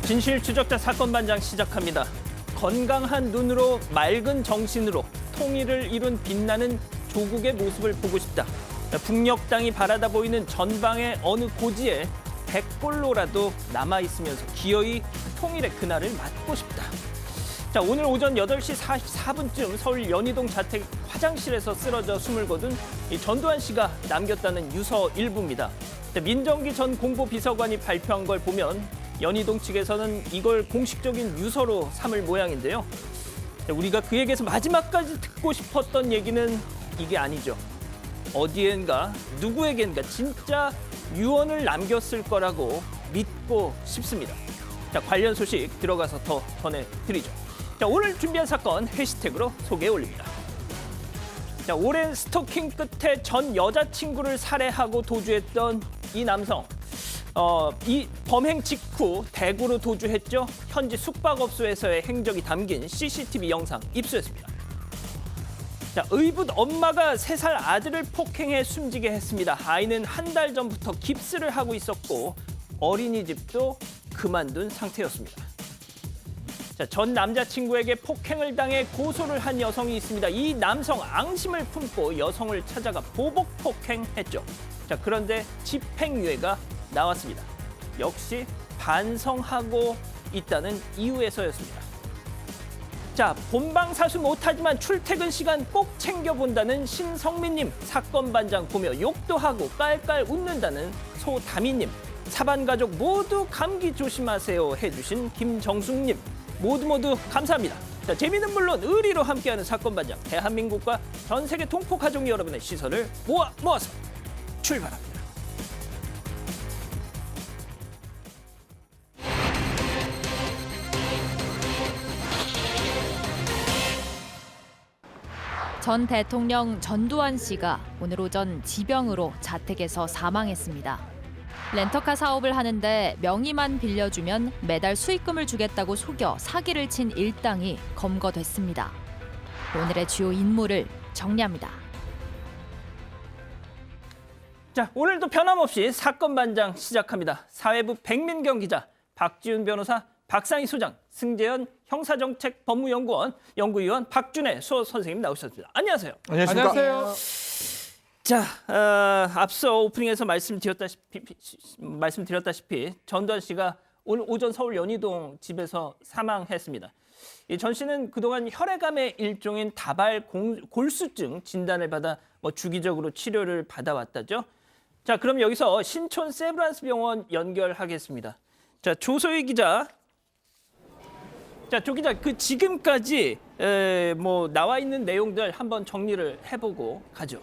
진실 추적자 사건 반장 시작합니다. 건강한 눈으로 맑은 정신으로 통일을 이룬 빛나는 조국의 모습을 보고 싶다. 북녘 땅이 바라다 보이는 전방의 어느 고지에 백골로라도 남아있으면서 기어이 통일의 그날을 맞고 싶다. 자, 오늘 오전 8시 44분쯤 서울 연희동 자택 화장실에서 쓰러져 숨을 거둔 이 전두환 씨가 남겼다는 유서 일부입니다. 민정기 전 공보비서관이 발표한 걸 보면 연희동 측에서는 이걸 공식적인 유서로 삼을 모양인데요. 우리가 그에게서 마지막까지 듣고 싶었던 얘기는 이게 아니죠. 어디엔가 누구에겐가 진짜 유언을 남겼을 거라고 믿고 싶습니다. 자, 관련 소식 들어가서 더 전해드리죠. 자, 오늘 준비한 사건 해시태그로 소개해 올립니다. 자, 오랜 스토킹 끝에 전 여자친구를 살해하고 도주했던 이 남성. 이 범행 직후 대구로 도주했죠. 현지 숙박업소에서의 행적이 담긴 CCTV 영상 입수했습니다. 자, 의붓 엄마가 3살 아들을 폭행해 숨지게 했습니다. 아이는 한 달 전부터 깁스를 하고 있었고 어린이집도 그만둔 상태였습니다. 자, 전 남자친구에게 폭행을 당해 고소를 한 여성이 있습니다. 이 남성 앙심을 품고 여성을 찾아가 보복 폭행했죠. 자, 그런데 집행유예가 나왔습니다. 역시 반성하고 있다는 이유에서였습니다. 자, 본방사수 못하지만 출퇴근 시간 꼭 챙겨본다는 신성민님, 사건 반장 보며 욕도 하고 깔깔 웃는다는 소다미님, 사반가족 모두 감기 조심하세요 해주신 김정숙님, 모두 감사합니다. 자, 재미는 물론 의리로 함께하는 사건 반장, 대한민국과 전 세계 동포 가족 여러분의 시선을 모아서 출발합니다. 전 대통령 전두환 씨가 오늘 오전 지병으로 자택에서 사망했습니다. 렌터카 사업을 하는데 명의만 빌려주면 매달 수익금을 주겠다고 속여 사기를 친 일당이 검거됐습니다. 오늘의 주요 인물을 정리합니다. 자, 오늘도 변함없이 사건 반장 시작합니다. 사회부 백민경 기자, 박지훈 변호사, 박상희 소장, 승재현 형사정책법무연구원 연구위원 박준혜 수석선생님 나오셨습니다. 안녕하세요. 안녕하십니까. 안녕하세요. 자, 앞서 오프닝에서 말씀드렸다시피 전두환 씨가 오늘 오전 서울 연희동 집에서 사망했습니다. 전 씨는 그동안 혈액암의 일종인 다발 골수증 진단을 받아 주기적으로 치료를 받아왔다죠. 자, 그럼 여기서 신촌 세브란스 병원 연결하겠습니다. 자, 조소희 기자. 자, 조 기자, 그 지금까지 나와 있는 내용들 한번 정리를 해보고 가죠.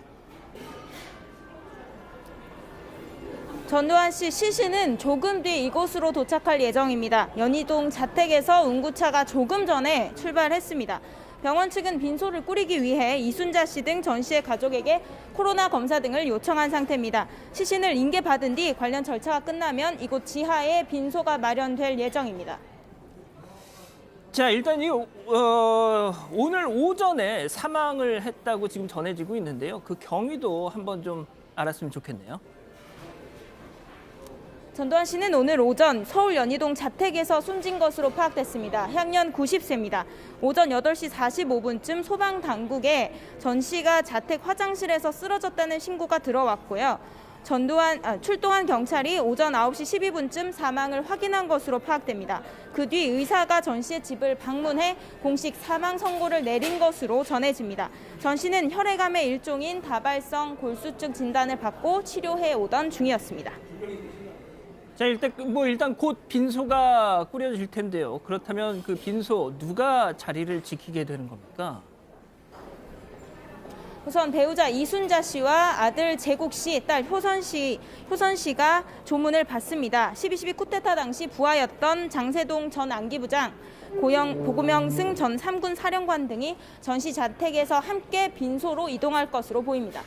전두환 씨 시신은 조금 뒤 이곳으로 도착할 예정입니다. 연희동 자택에서 운구차가 조금 전에 출발했습니다. 병원 측은 빈소를 꾸리기 위해 이순자 씨 등 전 씨의 가족에게 코로나 검사 등을 요청한 상태입니다. 시신을 인계받은 뒤 관련 절차가 끝나면 이곳 지하에 빈소가 마련될 예정입니다. 자, 일단 오늘 오전에 사망을 했다고 지금 전해지고 있는데요. 그 경위도 한번 좀 알았으면 좋겠네요. 전두환 씨는 오늘 오전 서울 연희동 자택에서 숨진 것으로 파악됐습니다. 향년 90세입니다. 오전 8시 45분쯤 소방당국에 전 씨가 자택 화장실에서 쓰러졌다는 신고가 들어왔고요. 출동한 경찰이 오전 9시 12분쯤 사망을 확인한 것으로 파악됩니다. 그 뒤 의사가 전 씨의 집을 방문해 공식 사망 선고를 내린 것으로 전해집니다. 전 씨는 혈액암의 일종인 다발성 골수증 진단을 받고 치료해 오던 중이었습니다. 자, 일단 곧 빈소가 꾸려질 텐데요. 그렇다면 그 빈소 누가 자리를 지키게 되는 겁니까? 우선 배우자 이순자 씨와 아들 재국 씨, 딸 효선 씨가 조문을 받습니다. 12.12 쿠데타 당시 부하였던 장세동 전 안기부장, 고구명승 전 3군 사령관 등이 전 씨 자택에서 함께 빈소로 이동할 것으로 보입니다.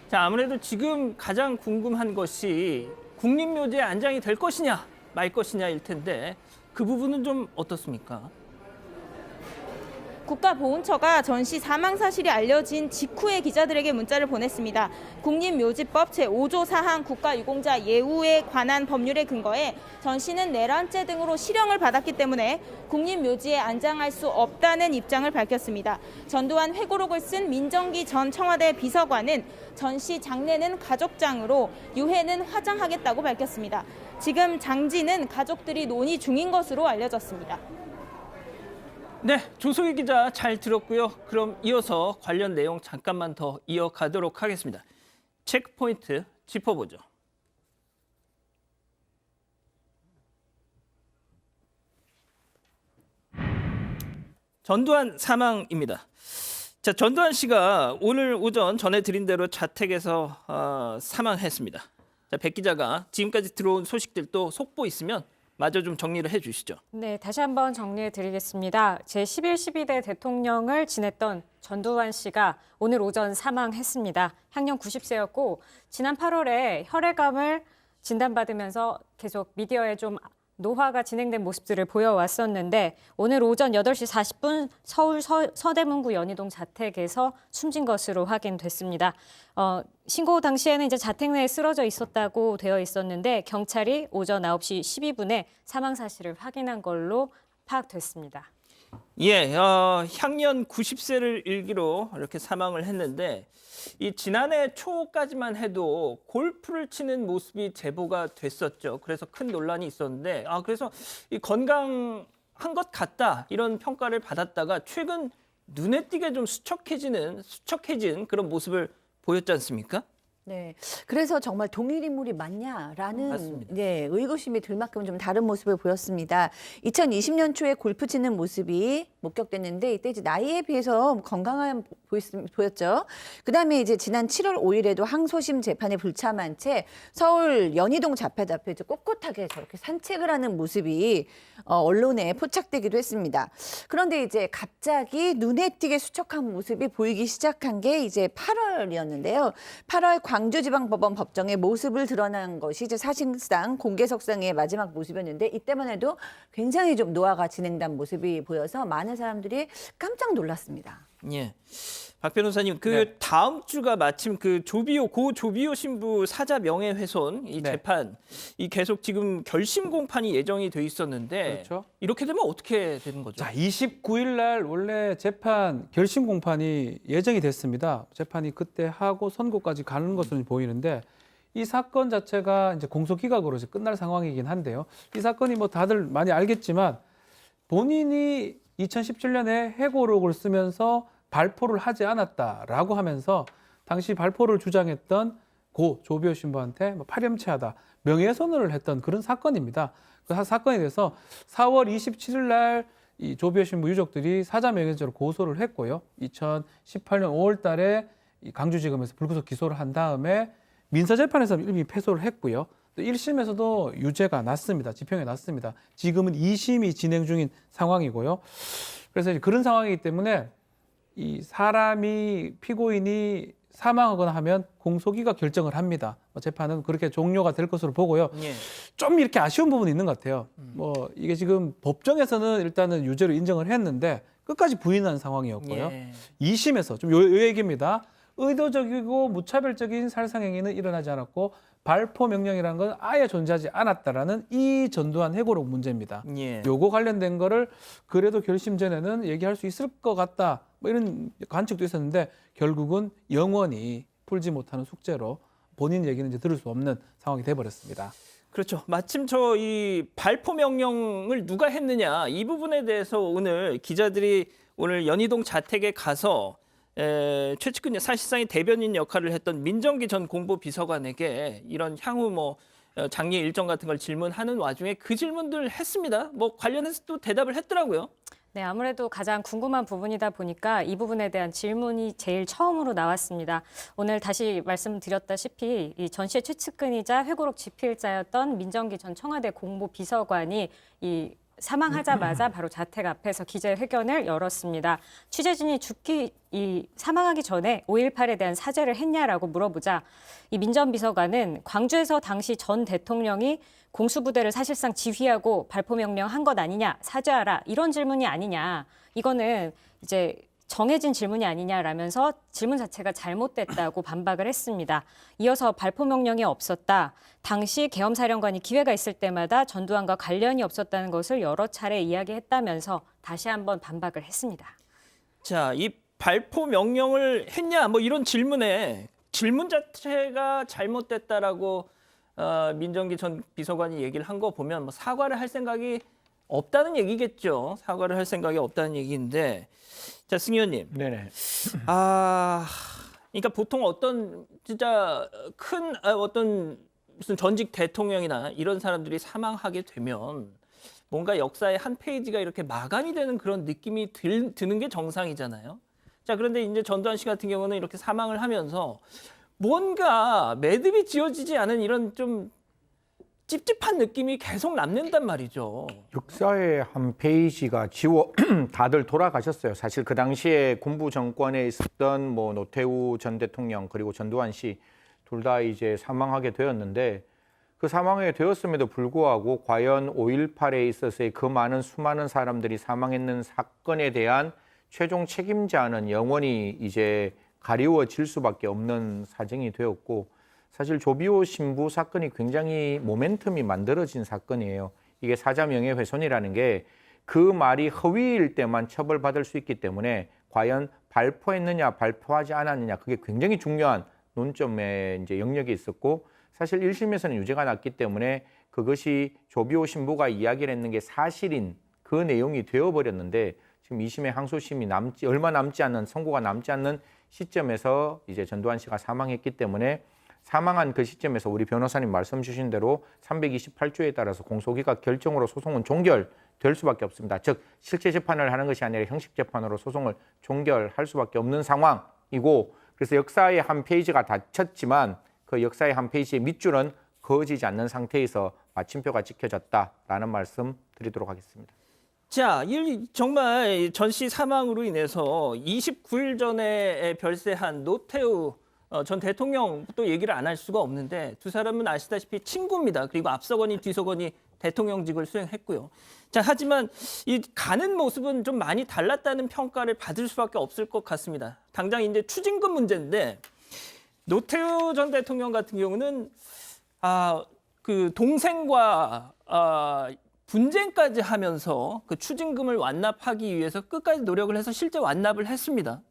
자, 아무래도 지금 가장 궁금한 것이 국립묘지에 안장이 될 것이냐 말 것이냐일 텐데 그 부분은 좀 어떻습니까? 국가보훈처가 전 씨 사망 사실이 알려진 직후에 기자들에게 문자를 보냈습니다. 국립묘지법 제5조 사항 국가유공자 예우에 관한 법률에 근거해 전 씨는 내란죄 등으로 실형을 받았기 때문에 국립묘지에 안장할 수 없다는 입장을 밝혔습니다. 전두환 회고록을 쓴 민정기 전 청와대 비서관은 전 씨 장례는 가족장으로 유해는 화장하겠다고 밝혔습니다. 지금 장지는 가족들이 논의 중인 것으로 알려졌습니다. 네, 조소희 기자 잘 들었고요. 그럼 이어서 관련 내용 잠깐만 더 이어가도록 하겠습니다. 체크포인트 짚어보죠. 전두환 사망입니다. 자, 전두환 씨가 오늘 오전 전해드린 대로 자택에서 사망했습니다. 자, 백 기자가 지금까지 들어온 소식들도 속보 있으면 마저 좀 정리를 해주시죠. 네, 다시 한번 정리해 드리겠습니다. 제11, 12대 대통령을 지냈던 전두환 씨가 오늘 오전 사망했습니다. 향년 90세였고 지난 8월에 혈액암을 진단받으면서 계속 미디어에 좀 노화가 진행된 모습들을 보여왔었는데 오늘 오전 8시 40분 서울 서대문구 연희동 자택에서 숨진 것으로 확인됐습니다. 신고 당시에는 이제 자택 내에 쓰러져 있었다고 되어 있었는데 경찰이 오전 9시 12분에 사망 사실을 확인한 걸로 파악됐습니다. 예, 향년 90세를 일기로 이렇게 사망을 했는데 이 지난해 초까지만 해도 골프를 치는 모습이 제보가 됐었죠. 그래서 큰 논란이 있었는데 그래서 이 건강한 것 같다 이런 평가를 받았다가 최근 눈에 띄게 좀 수척해진 그런 모습을 보였지 않습니까? 네, 그래서 정말 동일 인물이 맞냐라는 맞습니다. 의구심이 들 만큼 좀 다른 모습을 보였습니다. 2020년 초에 골프 치는 모습이 목격됐는데 이때 이제 나이에 비해서 건강한 보였죠. 그다음에 이제 지난 7월 5일에도 항소심 재판에 불참한 채 서울 연희동 자팻 앞에 이제 꼿꼿하게 저렇게 산책을 하는 모습이 언론에 포착되기도 했습니다. 그런데 이제 갑자기 눈에 띄게 수척한 모습이 보이기 시작한 게 이제 8월이었는데요. 8월 광주지방법원 법정에 모습을 드러난 것이 이제 사실상 공개석상의 마지막 모습이었는데 이때만 해도 굉장히 좀 노화가 진행된 모습이 보여서 많은 사람들이 깜짝 놀랐습니다. 예. 박 변호사님, 다음 주가 마침 고 조비오 신부 사자 명예훼손 이 네. 재판 이 계속 지금 결심 공판이 예정이 돼 있었는데 그렇죠. 이렇게 되면 어떻게 되는 거죠? 자, 29일 날 원래 재판 결심 공판이 예정이 됐습니다. 재판이 그때 하고 선고까지 가는 것으로 보이는데 이 사건 자체가 이제 공소기각으로 이제 끝날 상황이긴 한데요. 이 사건이 뭐 다들 많이 알겠지만 본인이 2017년에 회고록을 쓰면서 발포를 하지 않았다라고 하면서 당시 발포를 주장했던 고 조비오 신부한테 파렴치하다, 명예훼손을 했던 그런 사건입니다. 그 사건에 대해서 4월 27일 날 이 조비오 신부 유족들이 사자 명예훼손으로 고소를 했고요. 2018년 5월 달에 이 강주지검에서 불구속 기소를 한 다음에 민사재판에서 이미 패소를 했고요. 또 1심에서도 유죄가 났습니다. 집행이 났습니다. 지금은 2심이 진행 중인 상황이고요. 그래서 이제 그런 상황이기 때문에 이 사람이 피고인이 사망하거나 하면 공소기각 결정을 합니다. 재판은 그렇게 종료가 될 것으로 보고요. 예. 좀 이렇게 아쉬운 부분이 있는 것 같아요. 이게 지금 법정에서는 일단은 유죄로 인정을 했는데 끝까지 부인한 상황이었고요. 예. 2심에서 좀 요 얘기입니다. 의도적이고 무차별적인 살상행위는 일어나지 않았고 발포 명령이라는 건 아예 존재하지 않았다라는 이 전두환 회고록 문제입니다. 예. 요거 관련된 거를 그래도 결심 전에는 얘기할 수 있을 것 같다, 뭐 이런 관측도 있었는데 결국은 영원히 풀지 못하는 숙제로 본인 얘기는 이제 들을 수 없는 상황이 돼버렸습니다. 그렇죠. 마침 저 이 발포 명령을 누가 했느냐 이 부분에 대해서 오늘 기자들이 오늘 연희동 자택에 가서 최측근 사실상의 대변인 역할을 했던 민정기 전 공보비서관에게 이런 향후 장례 일정 같은 걸 질문하는 와중에 그 질문들 했습니다. 관련해서 또 대답을 했더라고요. 네, 아무래도 가장 궁금한 부분이다 보니까 이 부분에 대한 질문이 제일 처음으로 나왔습니다. 오늘 다시 말씀드렸다시피 이 전 씨의 최측근이자 회고록 집필자였던 민정기 전 청와대 공보비서관이 이 사망하자마자 바로 자택 앞에서 기자회견을 열었습니다. 취재진이 사망하기 전에 5.18에 대한 사죄를 했냐라고 물어보자 이 민 전 비서관은 광주에서 당시 전 대통령이 공수부대를 사실상 지휘하고 발포 명령한 것 아니냐, 사죄하라 이런 질문이 아니냐. 이거는 이제 정해진 질문이 아니냐라면서 질문 자체가 잘못됐다고 반박을 했습니다. 이어서 발포 명령이 없었다. 당시 계엄사령관이 기회가 있을 때마다 전두환과 관련이 없었다는 것을 여러 차례 이야기했다면서 다시 한번 반박을 했습니다. 자, 이 발포 명령을 했냐 뭐 이런 질문에 질문 자체가 잘못됐다라고 민정기 전 비서관이 얘기를 한 거 보면 뭐 사과를 할 생각이 없다는 얘기겠죠. 사과를 할 생각이 없다는 얘기인데, 자, 승 의원님. 네네. 그러니까 보통 어떤 진짜 큰 어떤 무슨 전직 대통령이나 이런 사람들이 사망하게 되면 뭔가 역사의 한 페이지가 이렇게 마감이 되는 그런 느낌이 드는 게 정상이잖아요. 자, 그런데 이제 전두환 씨 같은 경우는 이렇게 사망을 하면서 뭔가 매듭이 지어지지 않은 이런 좀 찝찝한 느낌이 계속 남는단 말이죠. 역사의 한 페이지가 다들 돌아가셨어요. 사실 그 당시에 군부 정권에 있었던 뭐 노태우 전 대통령 그리고 전두환 씨 둘 다 이제 사망하게 되었는데 그 사망하게 되었음에도 불구하고 과연 5.18에 있어서의 그 많은 수많은 사람들이 사망했는 사건에 대한 최종 책임자는 영원히 이제 가리워질 수밖에 없는 사정이 되었고, 사실 조비오 신부 사건이 굉장히 모멘텀이 만들어진 사건이에요. 이게 사자 명예훼손이라는 게 그 말이 허위일 때만 처벌받을 수 있기 때문에 과연 발포했느냐 발포하지 않았느냐 그게 굉장히 중요한 논점의 이제 영역이 있었고, 사실 1심에서는 유죄가 났기 때문에 그것이 조비오 신부가 이야기를 했는 게 사실인 그 내용이 되어버렸는데, 지금 2심의 항소심이 얼마 남지 않는 선고가 남지 않는 시점에서 이제 전두환 씨가 사망했기 때문에 사망한 그 시점에서 우리 변호사님 말씀 주신 대로 328조에 따라서 공소기각 결정으로 소송은 종결될 수밖에 없습니다. 즉 실제 재판을 하는 것이 아니라 형식 재판으로 소송을 종결할 수밖에 없는 상황이고, 그래서 역사의 한 페이지가 닫혔지만 그 역사의 한 페이지의 밑줄은 그어지지 않는 상태에서 마침표가 찍혀졌다라는 말씀 드리도록 하겠습니다. 자, 정말 전 씨 사망으로 인해서 29일 전에 별세한 노태우 전 대통령 또 얘기를 안 할 수가 없는데, 두 사람은 아시다시피 친구입니다. 그리고 앞서거니 뒤서거니 대통령직을 수행했고요. 자, 하지만 이 가는 모습은 좀 많이 달랐다는 평가를 받을 수밖에 없을 것 같습니다. 당장 이제 추징금 문제인데, 노태우 전 대통령 같은 경우는 그 동생과 분쟁까지 하면서 그 추징금을 완납하기 위해서 끝까지 노력을 해서 실제 완납을 했습니다.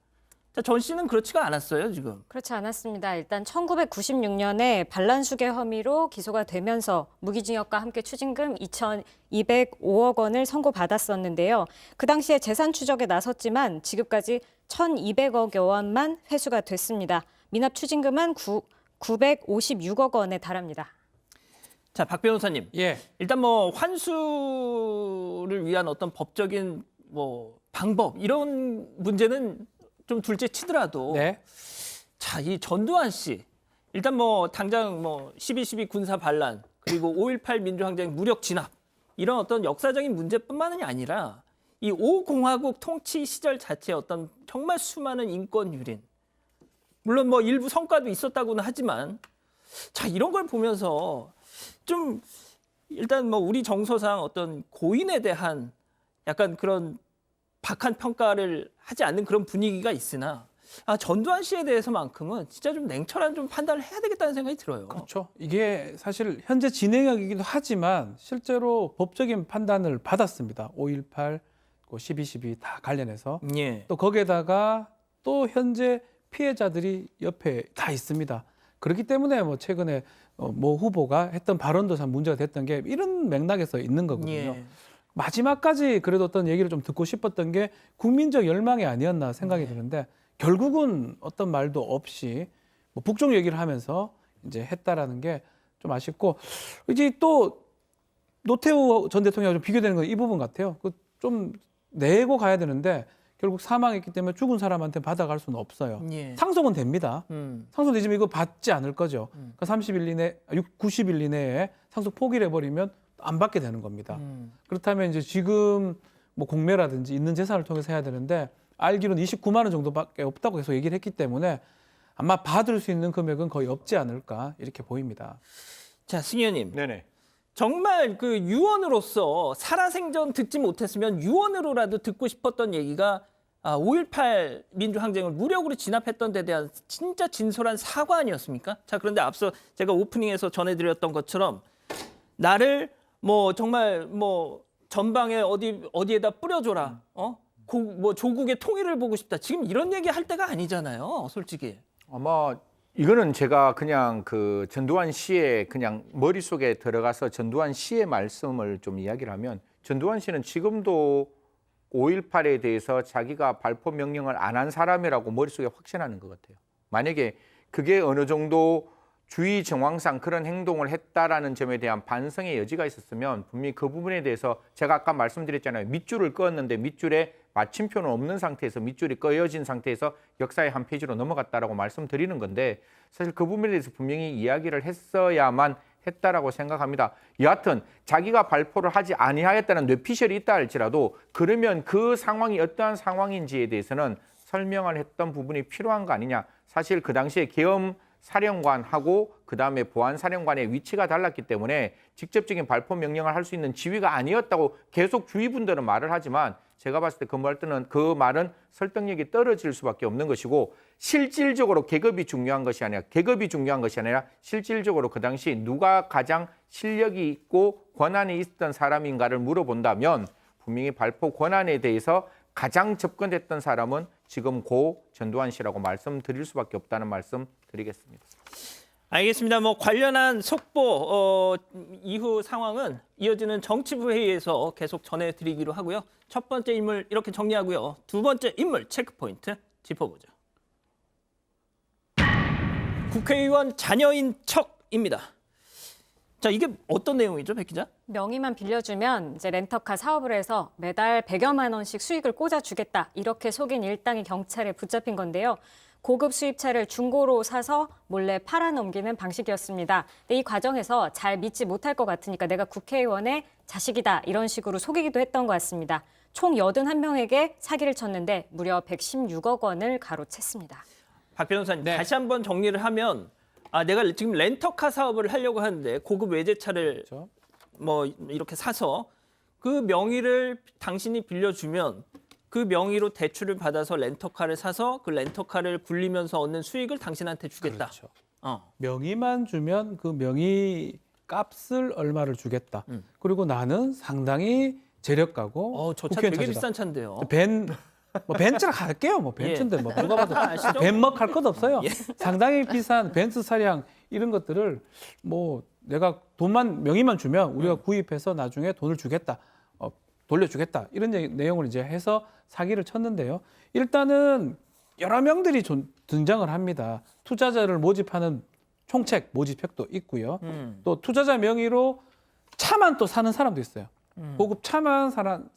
자, 전 씨는 그렇지가 않았어요, 지금. 그렇지 않았습니다. 일단 1996년에 반란수계 혐의로 기소가 되면서 무기징역과 함께 추징금 2,205억 원을 선고받았었는데요. 그 당시에 재산 추적에 나섰지만 지급까지 1,200억 원만 회수가 됐습니다. 미납 추징금은 956억 원에 달합니다. 자, 박 변호사님. 예. 일단 뭐 환수를 위한 어떤 법적인 뭐 방법 이런 문제는 좀 둘째 치더라도, 네. 자, 이 전두환 씨 일단 뭐 당장 뭐 12.12 군사 반란 그리고 5.18 민주항쟁 무력 진압 이런 어떤 역사적인 문제뿐만이 아니라 이 5공화국 통치 시절 자체의 어떤 정말 수많은 인권 유린, 물론 뭐 일부 성과도 있었다고는 하지만, 자, 이런 걸 보면서 좀 일단 뭐 우리 정서상 어떤 고인에 대한 약간 그런 박한 평가를 하지 않는 그런 분위기가 있으나, 전두환 씨에 대해서만큼은 진짜 좀 냉철한 좀 판단을 해야 되겠다는 생각이 들어요. 그렇죠. 이게 사실 현재 진행형이기도 하지만 실제로 법적인 판단을 받았습니다. 5.18, 12.12 다 관련해서. 예. 또 거기에다가 또 현재 피해자들이 옆에 다 있습니다. 그렇기 때문에 뭐 최근에 모 후보가 했던 발언도 참 문제가 됐던 게 이런 맥락에서 있는 거거든요. 예. 마지막까지 그래도 어떤 얘기를 좀 듣고 싶었던 게 국민적 열망이 아니었나 생각이 드는데, 결국은 어떤 말도 없이 뭐 북쪽 얘기를 하면서 이제 했다라는 게 좀 아쉽고, 이제 또 노태우 전 대통령과 좀 비교되는 건 이 부분 같아요. 그 좀 내고 가야 되는데 결국 사망했기 때문에 죽은 사람한테 받아갈 수는 없어요. 예. 상속은 됩니다. 상속되지만 이거 받지 않을 거죠. 그러니까 90일 이내에 상속 포기를 해버리면 안 받게 되는 겁니다. 그렇다면 이제 지금 뭐 공매라든지 있는 재산을 통해서 해야 되는데 알기로는 29만 원 정도밖에 없다고 계속 얘기를 했기 때문에 아마 받을 수 있는 금액은 거의 없지 않을까 이렇게 보입니다. 자, 승 의원님. 네네. 정말 그 유언으로서 살아생전 듣지 못했으면 유언으로라도 듣고 싶었던 얘기가 5.18 민주항쟁을 무력으로 진압했던 데 대한 진짜 진솔한 사과 아니었습니까? 자, 그런데 앞서 제가 오프닝에서 전해드렸던 것처럼 나를 뭐 정말 뭐 전방에 어디에다 뿌려줘라. 뭐 조국의 통일을 보고 싶다. 지금 이런 얘기 할 때가 아니잖아요, 솔직히. 아마 이거는 제가 그냥 그 전두환 씨의 그냥 머릿속에 들어가서 전두환 씨의 말씀을 좀 이야기를 하면 전두환 씨는 지금도 5.18에 대해서 자기가 발포 명령을 안 한 사람이라고 머릿속에 확신하는 것 같아요. 만약에 그게 어느 정도 주의 정황상 그런 행동을 했다라는 점에 대한 반성의 여지가 있었으면 분명히 그 부분에 대해서 제가 아까 말씀드렸잖아요. 밑줄을 그었는데 밑줄에 마침표는 없는 상태에서 밑줄이 꺼여진 상태에서 역사의 한 페이지로 넘어갔다라고 말씀드리는 건데 사실 그 부분에 대해서 분명히 이야기를 했어야만 했다라고 생각합니다. 여하튼 자기가 발포를 하지 아니하였다는 뇌피셜이 있다 할지라도 그러면 그 상황이 어떠한 상황인지에 대해서는 설명을 했던 부분이 필요한 거 아니냐. 사실 그 당시에 계엄 사령관하고 그다음에 보안사령관의 위치가 달랐기 때문에 직접적인 발포 명령을 할 수 있는 지위가 아니었다고 계속 주위분들은 말을 하지만 제가 봤을 때 그 말은 설득력이 떨어질 수밖에 없는 것이고 실질적으로 계급이 중요한 것이 아니라 실질적으로 그 당시 누가 가장 실력이 있고 권한이 있었던 사람인가를 물어본다면 분명히 발포 권한에 대해서 가장 접근했던 사람은 지금 고 전두환 씨라고 말씀드릴 수밖에 없다는 말씀 드리겠습니다. 알겠습니다. 뭐 관련한 속보 이후 상황은 이어지는 정치부 회의에서 계속 전해드리기로 하고요. 첫 번째 인물 이렇게 정리하고요. 두 번째 인물 체크포인트 짚어보죠. 국회의원 자녀인 척입니다. 자, 이게 어떤 내용이죠, 백 기자? 명의만 빌려주면 이제 렌터카 사업을 해서 매달 100여만 원씩 수익을 꽂아주겠다. 이렇게 속인 일당이 경찰에 붙잡힌 건데요. 고급 수입차를 중고로 사서 몰래 팔아넘기는 방식이었습니다. 근데 이 과정에서 잘 믿지 못할 것 같으니까 내가 국회의원의 자식이다. 이런 식으로 속이기도 했던 것 같습니다. 총 81명에게 사기를 쳤는데 무려 116억 원을 가로챘습니다. 박 변호사님, 다시 한번 정리를 하면 내가 지금 렌터카 사업을 하려고 하는데 고급 외제차를 그렇죠. 뭐 이렇게 사서 그 명의를 당신이 빌려주면 그 명의로 대출을 받아서 렌터카를 사서 그 렌터카를 굴리면서 얻는 수익을 당신한테 주겠다. 그렇죠. 어. 명의만 주면 그 명의 값을 얼마를 주겠다. 그리고 나는 상당히 재력가고 저 차 국회의원 되게 자제다. 비싼 차인데요. 뭐 벤츠라 갈게요. 뭐 벤츠인데 뭐 누가 봐도 아시죠? 벤먹 할 것 없어요. 예. 상당히 비싼 벤츠 차량 이런 것들을 뭐 내가 명의만 주면 우리가 구입해서 나중에 돈을 주겠다. 돌려주겠다. 이런 내용을 이제 해서 사기를 쳤는데요. 일단은 여러 명들이 등장을 합니다. 투자자를 모집하는 총책 모집획도 있고요. 또 투자자 명의로 차만 또 사는 사람도 있어요. 고급 차만 사는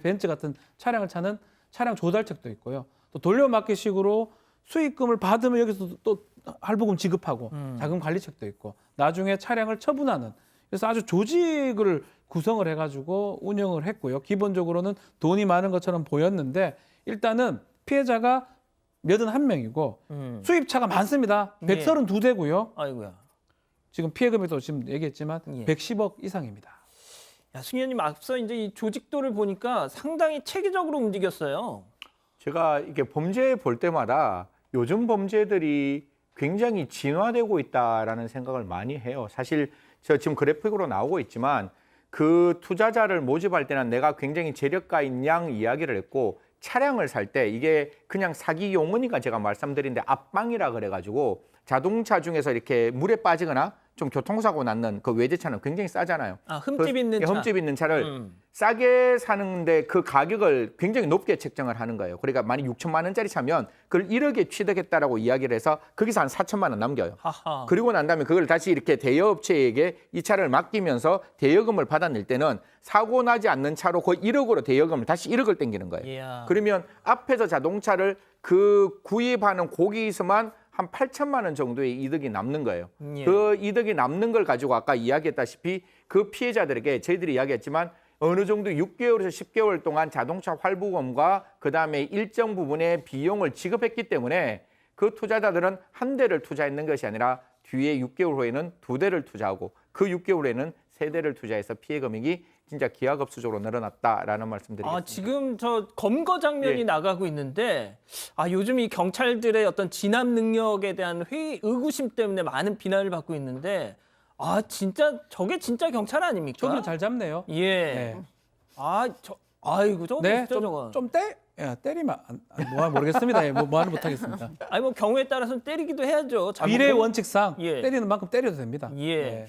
벤츠 같은 차량을 차는 차량 조달책도 있고요. 또 돌려막기식으로 수익금을 받으면 여기서 또 할부금 지급하고 자금 관리책도 있고 나중에 차량을 처분하는 그래서 아주 조직을 구성을 해가지고 운영을 했고요. 기본적으로는 돈이 많은 것처럼 보였는데 일단은 피해자가 81명이고 수입차가 많습니다. 132대고요. 아이고야. 지금 피해 금액도 지금 얘기했지만 예. 110억 이상입니다. 야, 승 의원님 앞서 이제 이 조직도를 보니까 상당히 체계적으로 움직였어요. 제가 이게 범죄 볼 때마다 요즘 범죄들이 굉장히 진화되고 있다라는 생각을 많이 해요. 사실 저 지금 그래픽으로 나오고 있지만 그 투자자를 모집할 때는 내가 굉장히 재력가인 양 이야기를 했고 차량을 살 때 이게 그냥 사기 용어니까 제가 말씀드린데 앞방이라 그래가지고 자동차 중에서 이렇게 물에 빠지거나 좀 교통사고 났는 그 외제차는 굉장히 싸잖아요. 흠집 있는 차. 흠집 있는 차를 싸게 사는데 그 가격을 굉장히 높게 책정을 하는 거예요. 그러니까 만약 6천만 원짜리 차면 그걸 1억에 취득했다라고 이야기를 해서 거기서 한 4천만 원 남겨요. 하하. 그리고 난 다음에 그걸 다시 이렇게 대여업체에게 이 차를 맡기면서 대여금을 받아낼 때는 사고 나지 않는 차로 거의 1억으로 대여금을 다시 1억을 땡기는 거예요. 이야. 그러면 앞에서 자동차를 그 구입하는 고기에서만 한 8천만 원 정도의 이득이 남는 거예요. 예. 그 이득이 남는 걸 가지고 아까 이야기했다시피 그 피해자들에게 저희들이 이야기했지만 어느 정도 6개월에서 10개월 동안 자동차 활부금과 그다음에 일정 부분의 비용을 지급했기 때문에 그 투자자들은 한 대를 투자했는 것이 아니라 뒤에 6개월 후에는 2대를 투자하고 그 6개월 후에는 3대를 투자해서 피해 금액이 진짜 기하급수적으로 늘어났다라는 말씀드리겠습니다. 지금 저 검거 장면이 예. 나가고 있는데 요즘 이 경찰들의 어떤 진압 능력에 대한 의구심 때문에 많은 비난을 받고 있는데 진짜 저게 진짜 경찰 아닙니까? 저기는 잘 잡네요. 예. 네. 아이고 저거 네, 진짜 저거. 좀 때리면 뭐 모르겠습니다. 예, 뭐는 못하겠습니다. 뭐 경우에 따라서는 때리기도 해야죠. 비례 원칙상 예. 때리는 만큼 때려도 됩니다. 예. 네.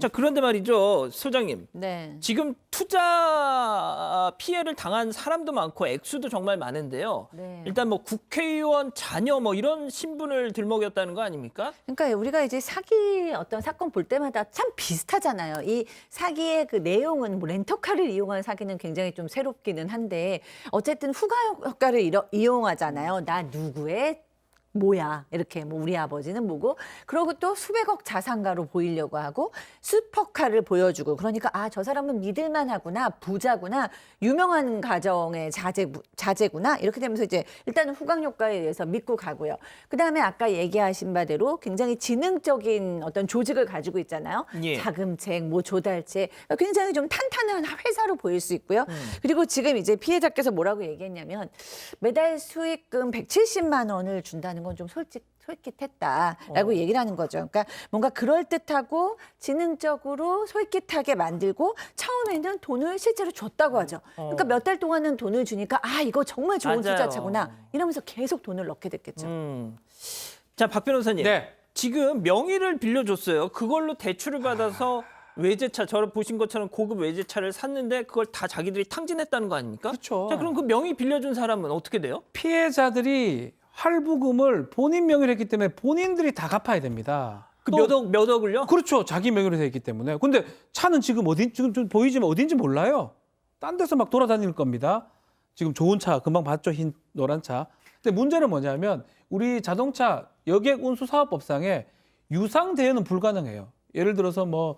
자, 그런데 말이죠, 소장님. 네. 지금 투자 피해를 당한 사람도 많고 액수도 정말 많은데요. 네. 일단 뭐 국회의원 자녀 뭐 이런 신분을 들먹였다는 거 아닙니까? 그러니까 우리가 이제 사기 어떤 사건 볼 때마다 참 비슷하잖아요. 이 사기의 그 내용은 뭐 렌터카를 이용한 사기는 굉장히 좀 새롭기는 한데 어쨌든 후가 효과를 이용하잖아요. 나 누구의 뭐야 이렇게 뭐 우리 아버지는 뭐고 그러고 또 수백억 자산가로 보이려고 하고 슈퍼카를 보여주고 그러니까 저 사람은 믿을만하구나 부자구나 유명한 가정의 자제구나 이렇게 되면서 이제 일단은 후광 효과에 의해서 믿고 가고요. 그다음에 아까 얘기하신 바대로 굉장히 지능적인 어떤 조직을 가지고 있잖아요. 예. 자금책, 뭐 조달책 굉장히 좀 탄탄한 회사로 보일 수 있고요. 그리고 지금 이제 피해자께서 뭐라고 얘기했냐면 매달 수익금 170만 원을 준다는 건 좀 솔깃했다라고 얘기를 하는 거죠. 그러니까 뭔가 그럴듯하고 지능적으로 솔깃하게 만들고 처음에는 돈을 실제로 줬다고 하죠. 그러니까 몇 달 동안은 돈을 주니까 이거 정말 좋은 맞아요. 투자처구나 이러면서 계속 돈을 넣게 됐겠죠. 자, 박 변호사님. 네. 지금 명의를 빌려줬어요. 그걸로 대출을 받아서 외제차, 저를 보신 것처럼 고급 외제차를 샀는데 그걸 다 자기들이 탕진했다는 거 아닙니까? 그렇죠. 자, 그럼 그 명의 빌려준 사람은 어떻게 돼요? 피해자들이 할부금을 본인 명의로 했기 때문에 본인들이 다 갚아야 됩니다. 그 몇 억을요? 그렇죠. 자기 명의로 돼 있기 때문에. 근데 차는 지금 지금 좀 보이지만 어딘지 몰라요. 딴 데서 막 돌아다닐 겁니다. 지금 좋은 차 금방 봤죠. 흰 노란 차. 근데 문제는 뭐냐면 우리 자동차 여객운수사업법상에 유상 대여는 불가능해요. 예를 들어서 뭐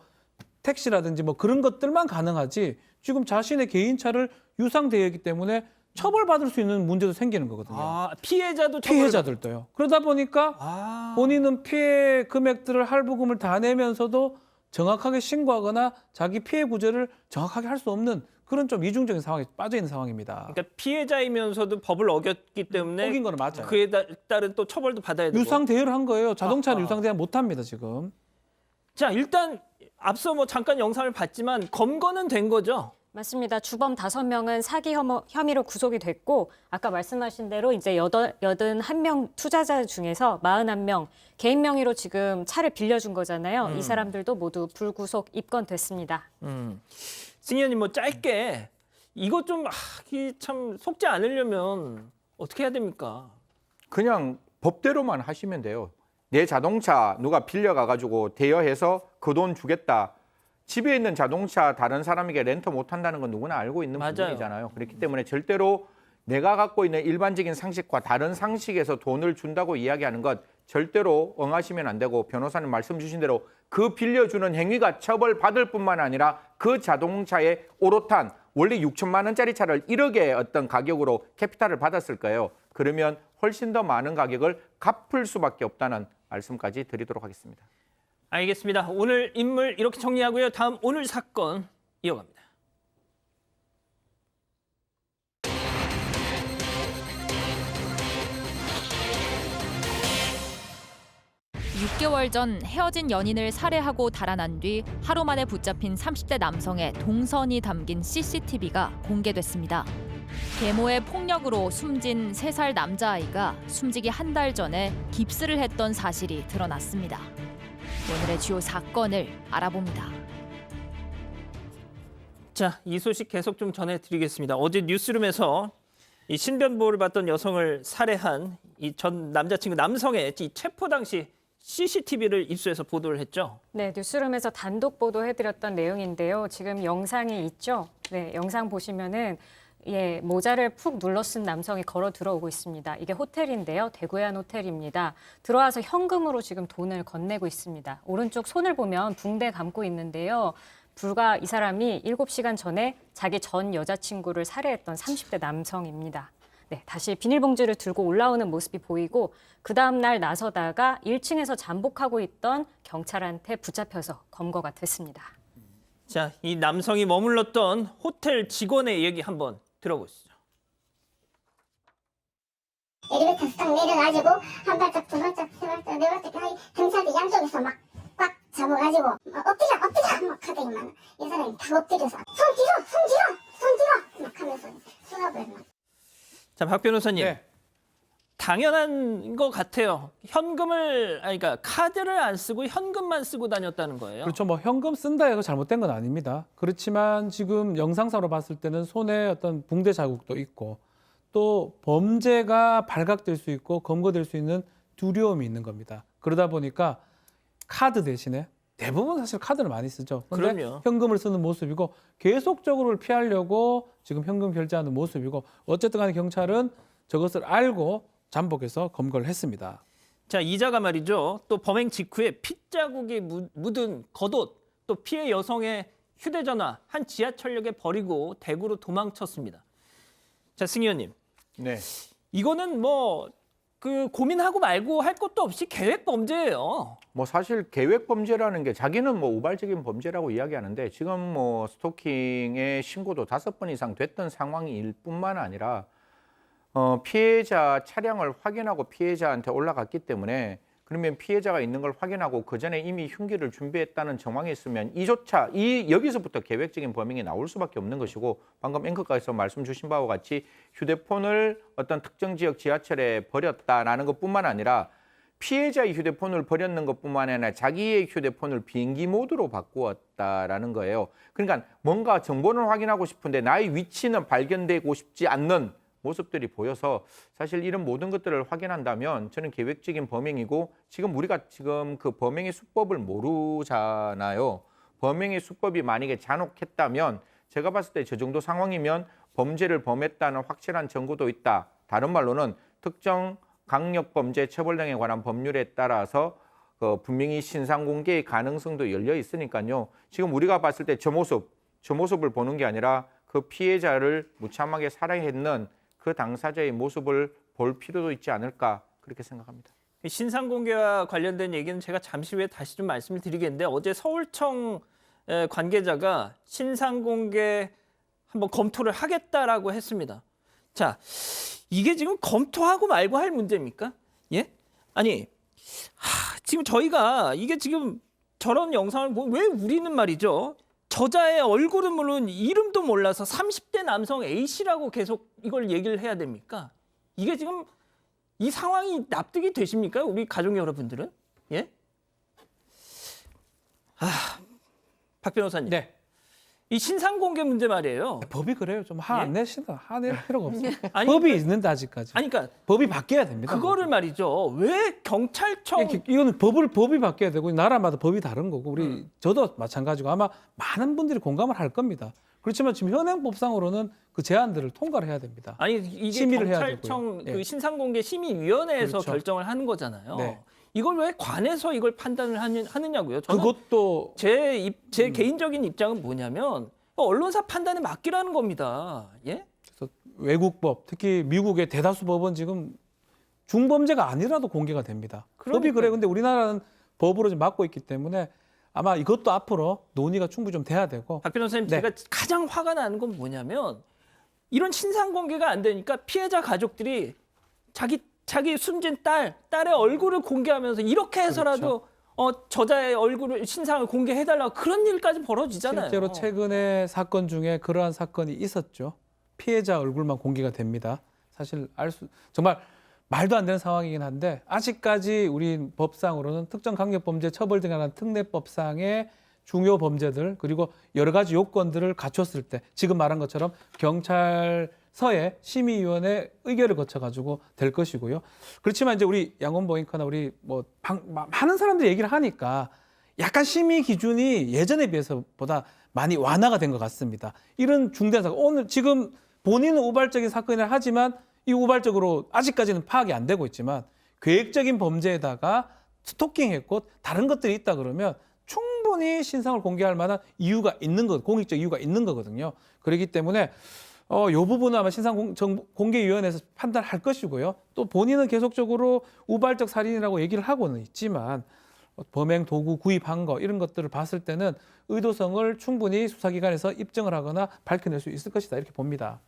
택시라든지 뭐 그런 것들만 가능하지 지금 자신의 개인차를 유상 대여했기 때문에 처벌받을 수 있는 문제도 생기는 거거든요. 피해자들도요. 그러다 보니까 본인은 피해 금액들을 할부금을 다 내면서도 정확하게 신고하거나 자기 피해 구제를 정확하게 할 수 없는 그런 좀 이중적인 상황에 빠져 있는 상황입니다. 그러니까 피해자이면서도 법을 어겼기 때문에 어긴 거는 맞아요. 그에 따른 또 처벌도 받아야 되고. 유상 대여를 한 거예요. 자동차는 유상 대여 못 합니다, 지금. 자, 일단 앞서 뭐 잠깐 영상을 봤지만 검거는 된 거죠? 맞습니다. 주범 5명은 사기 혐의로 구속이 됐고 아까 말씀하신 대로 이제 81명 투자자 중에서 41명 개인 명의로 지금 차를 빌려준 거잖아요. 이 사람들도 모두 불구속 입건됐습니다. 승희 의원님 뭐 짧게 이거 좀 참 속지 않으려면 어떻게 해야 됩니까? 그냥 법대로만 하시면 돼요. 내 자동차 누가 빌려가가지고 대여해서 그 돈 주겠다. 집에 있는 자동차 다른 사람에게 렌터 못한다는 건 누구나 알고 있는 맞아요. 부분이잖아요. 그렇기 때문에 절대로 내가 갖고 있는 일반적인 상식과 다른 상식에서 돈을 준다고 이야기하는 것 절대로 응하시면 안 되고 변호사님 말씀 주신 대로 그 빌려주는 행위가 처벌받을 뿐만 아니라 그 자동차에 오롯한 원래 6천만 원짜리 차를 1억의 어떤 가격으로 캐피탈을 받았을 거예요. 그러면 훨씬 더 많은 가격을 갚을 수밖에 없다는 말씀까지 드리도록 하겠습니다. 알겠습니다. 오늘 인물 이렇게 정리하고요. 다음 오늘 사건 이어갑니다. 6개월 전 헤어진 연인을 살해하고 달아난 뒤 하루 만에 붙잡힌 30대 남성의 동선이 담긴 CCTV가 공개됐습니다. 계모의 폭력으로 숨진 3살 남자아이가 숨지기 한 달 전에 깁스를 했던 사실이 드러났습니다. 오늘의 주요 사건을 알아봅니다. 자, 이 소식 계속 좀 전해드리겠습니다. 어제 뉴스룸에서 이 신변보호를 받던 여성을 살해한 이 전 남자친구 남성의 이 체포 당시 CCTV를 입수해서 보도를 했죠. 네, 뉴스룸에서 단독 보도해드렸던 내용인데요. 지금 영상이 있죠. 네, 영상 보시면은 예, 모자를 푹 눌러 쓴 남성이 걸어 들어오고 있습니다. 이게 호텔인데요. 대구의 한 호텔입니다. 들어와서 현금으로 지금 돈을 건네고 있습니다. 오른쪽 손을 보면 붕대 감고 있는데요. 불과 이 사람이 7시간 전에 자기 전 여자친구를 살해했던 30대 남성입니다. 네, 다시 비닐봉지를 들고 올라오는 모습이 보이고 그 다음 날 나서다가 1층에서 잠복하고 있던 경찰한테 붙잡혀서 검거가 됐습니다. 자, 이 남성이 머물렀던 호텔 직원의 얘기 한번 들어보시죠. 엘리베이터에서 딱 내려가지고 한 발짝, 두 발짝, 세 발짝, 네 발짝 경찰들 양쪽에서 막 꽉 잡아가지고 엎드려 막 하더니만 이 사람이 다 엎드려서 손 뒤로 막 하면서 수갑을 막. 자, 박 변호사님. 네. 당연한 것 같아요. 그러니까 카드를 안 쓰고 현금만 쓰고 다녔다는 거예요. 그렇죠. 뭐 현금 쓴다 해서 잘못된 건 아닙니다. 그렇지만 지금 영상상으로 봤을 때는 손에 어떤 붕대 자국도 있고 또 범죄가 발각될 수 있고 검거될 수 있는 두려움이 있는 겁니다. 그러다 보니까 카드 대신에 대부분 사실 카드를 많이 쓰죠. 그런데 그럼요. 현금을 쓰는 모습이고 계속적으로 피하려고 지금 현금 결제하는 모습이고 어쨌든 간에 경찰은 저것을 알고 잠복해서 검거를 했습니다. 자, 이자가 말이죠. 또 범행 직후에 핏자국이 묻은 겉옷, 또 피해 여성의 휴대전화 한 지하철역에 버리고 대구로 도망쳤습니다. 자, 승 의원님. 네. 이거는 뭐 고민하고 말고 할 것도 없이 계획 범죄예요. 뭐 사실 계획 범죄라는 게 자기는 뭐 우발적인 범죄라고 이야기하는데 지금 뭐 스토킹의 신고도 5번 이상 됐던 상황일 뿐만 아니라 피해자 차량을 확인하고 피해자한테 올라갔기 때문에 그러면 피해자가 있는 걸 확인하고 그 전에 이미 흉기를 준비했다는 정황이 있으면 여기서부터 계획적인 범행이 나올 수밖에 없는 것이고 방금 앵커께서 말씀 주신 바와 같이 휴대폰을 어떤 특정 지역 지하철에 버렸다라는 것뿐만 아니라 피해자의 휴대폰을 버렸는 것뿐만 아니라 자기의 휴대폰을 비행기 모드로 바꾸었다라는 거예요. 그러니까 뭔가 정보를 확인하고 싶은데 나의 위치는 발견되고 싶지 않는 모습들이 보여서 사실 이런 모든 것들을 확인한다면 저는 계획적인 범행이고 우리가 그 범행의 수법을 모르잖아요. 범행의 수법이 만약에 잔혹했다면 제가 봤을 때 저 정도 상황이면 범죄를 범했다는 확실한 증거도 있다. 다른 말로는 특정 강력범죄 처벌 등에 관한 법률에 따라서 분명히 신상 공개의 가능성도 열려 있으니까요. 지금 우리가 봤을 때 저 모습을 보는 게 아니라 그 피해자를 무참하게 살해했는 그 당사자의 모습을 볼 필요도 있지 않을까 그렇게 생각합니다. 신상 공개와 관련된 얘기는 제가 잠시 후에 다시 좀 말씀을 드리겠는데 어제 서울청 관계자가 신상 공개 한번 검토를 하겠다라고 했습니다. 자, 이게 지금 검토하고 말고 할 문제입니까? 예? 아니, 지금 저희가 이게 지금 저런 영상을 보면 왜 우리는 말이죠. 저자의 얼굴은 물론 이름도 몰라서 30대 남성 A씨라고 계속 이걸 얘기를 해야 됩니까? 이게 지금 이 상황이 납득이 되십니까? 우리 가족 여러분들은? 예? 박 변호사님. 네. 이 신상 공개 문제 말이에요. 법이 그래요. 좀 화 안 내시다. 화낼 필요가 없어요. 아니, 법이 있는데 아직까지. 아니 그러니까 법이 바뀌어야 됩니다. 그거를 말이죠. 왜 경찰청 이거는 법이 바뀌어야 되고 나라마다 법이 다른 거고 저도 마찬가지고 아마 많은 분들이 공감을 할 겁니다. 그렇지만 지금 현행법상으로는 그 제한들을 통과를 해야 됩니다. 아니 이게 심의를 해야 경찰청 되고요. 예. 그 신상공개 심의위원회에서 그렇죠. 결정을 하는 거잖아요. 네. 이걸 왜 관에서 이걸 판단을 하느냐고요? 저는 그것도 제 개인적인 입장은 뭐냐면 언론사 판단에 맡기라는 겁니다. 예? 그래서 외국법, 특히 미국의 대다수 법은 지금 중범죄가 아니라도 공개가 됩니다. 법이 그래. 근데 우리나라는 법으로 좀 막고 있기 때문에 아마 이것도 앞으로 논의가 충분히 좀 돼야 되고. 박 변호사님, 네. 제가 가장 화가 나는 건 뭐냐면 이런 신상 공개가 안 되니까 피해자 가족들이 자기 숨진 딸의 얼굴을 공개하면서 이렇게 해서라도 저자의 얼굴을 신상을 공개해달라고 그런 일까지 벌어지잖아요. 실제로 최근에 사건 중에 그러한 사건이 있었죠. 피해자 얼굴만 공개가 됩니다. 사실 정말 말도 안 되는 상황이긴 한데 아직까지 우리 법상으로는 특정 강력범죄 처벌 등에 관한 특례법상의 중요 범죄들 그리고 여러 가지 요건들을 갖췄을 때 지금 말한 것처럼 경찰서의 심의위원회 의결을 거쳐가지고 될 것이고요. 그렇지만 이제 우리 양원보 앵커나 우리 많은 사람들이 얘기를 하니까 약간 심의 기준이 예전에 비해서보다 많이 완화가 된 것 같습니다. 이런 중대한 사건 오늘 지금 본인은 우발적인 사건이라 하지만 이 우발적으로 아직까지는 파악이 안 되고 있지만 계획적인 범죄에다가 스토킹했고 다른 것들이 있다 그러면 충분히 신상을 공개할 만한 이유가 있는 것, 공익적 이유가 있는 거거든요. 그렇기 때문에 이 부분은 아마 신상공개위원회에서 판단할 것이고요. 또 본인은 계속적으로 우발적 살인이라고 얘기를 하고는 있지만 범행 도구 구입한 거 이런 것들을 봤을 때는 의도성을 충분히 수사기관에서 입증을 하거나 밝혀낼 수 있을 것이다 이렇게 봅니다.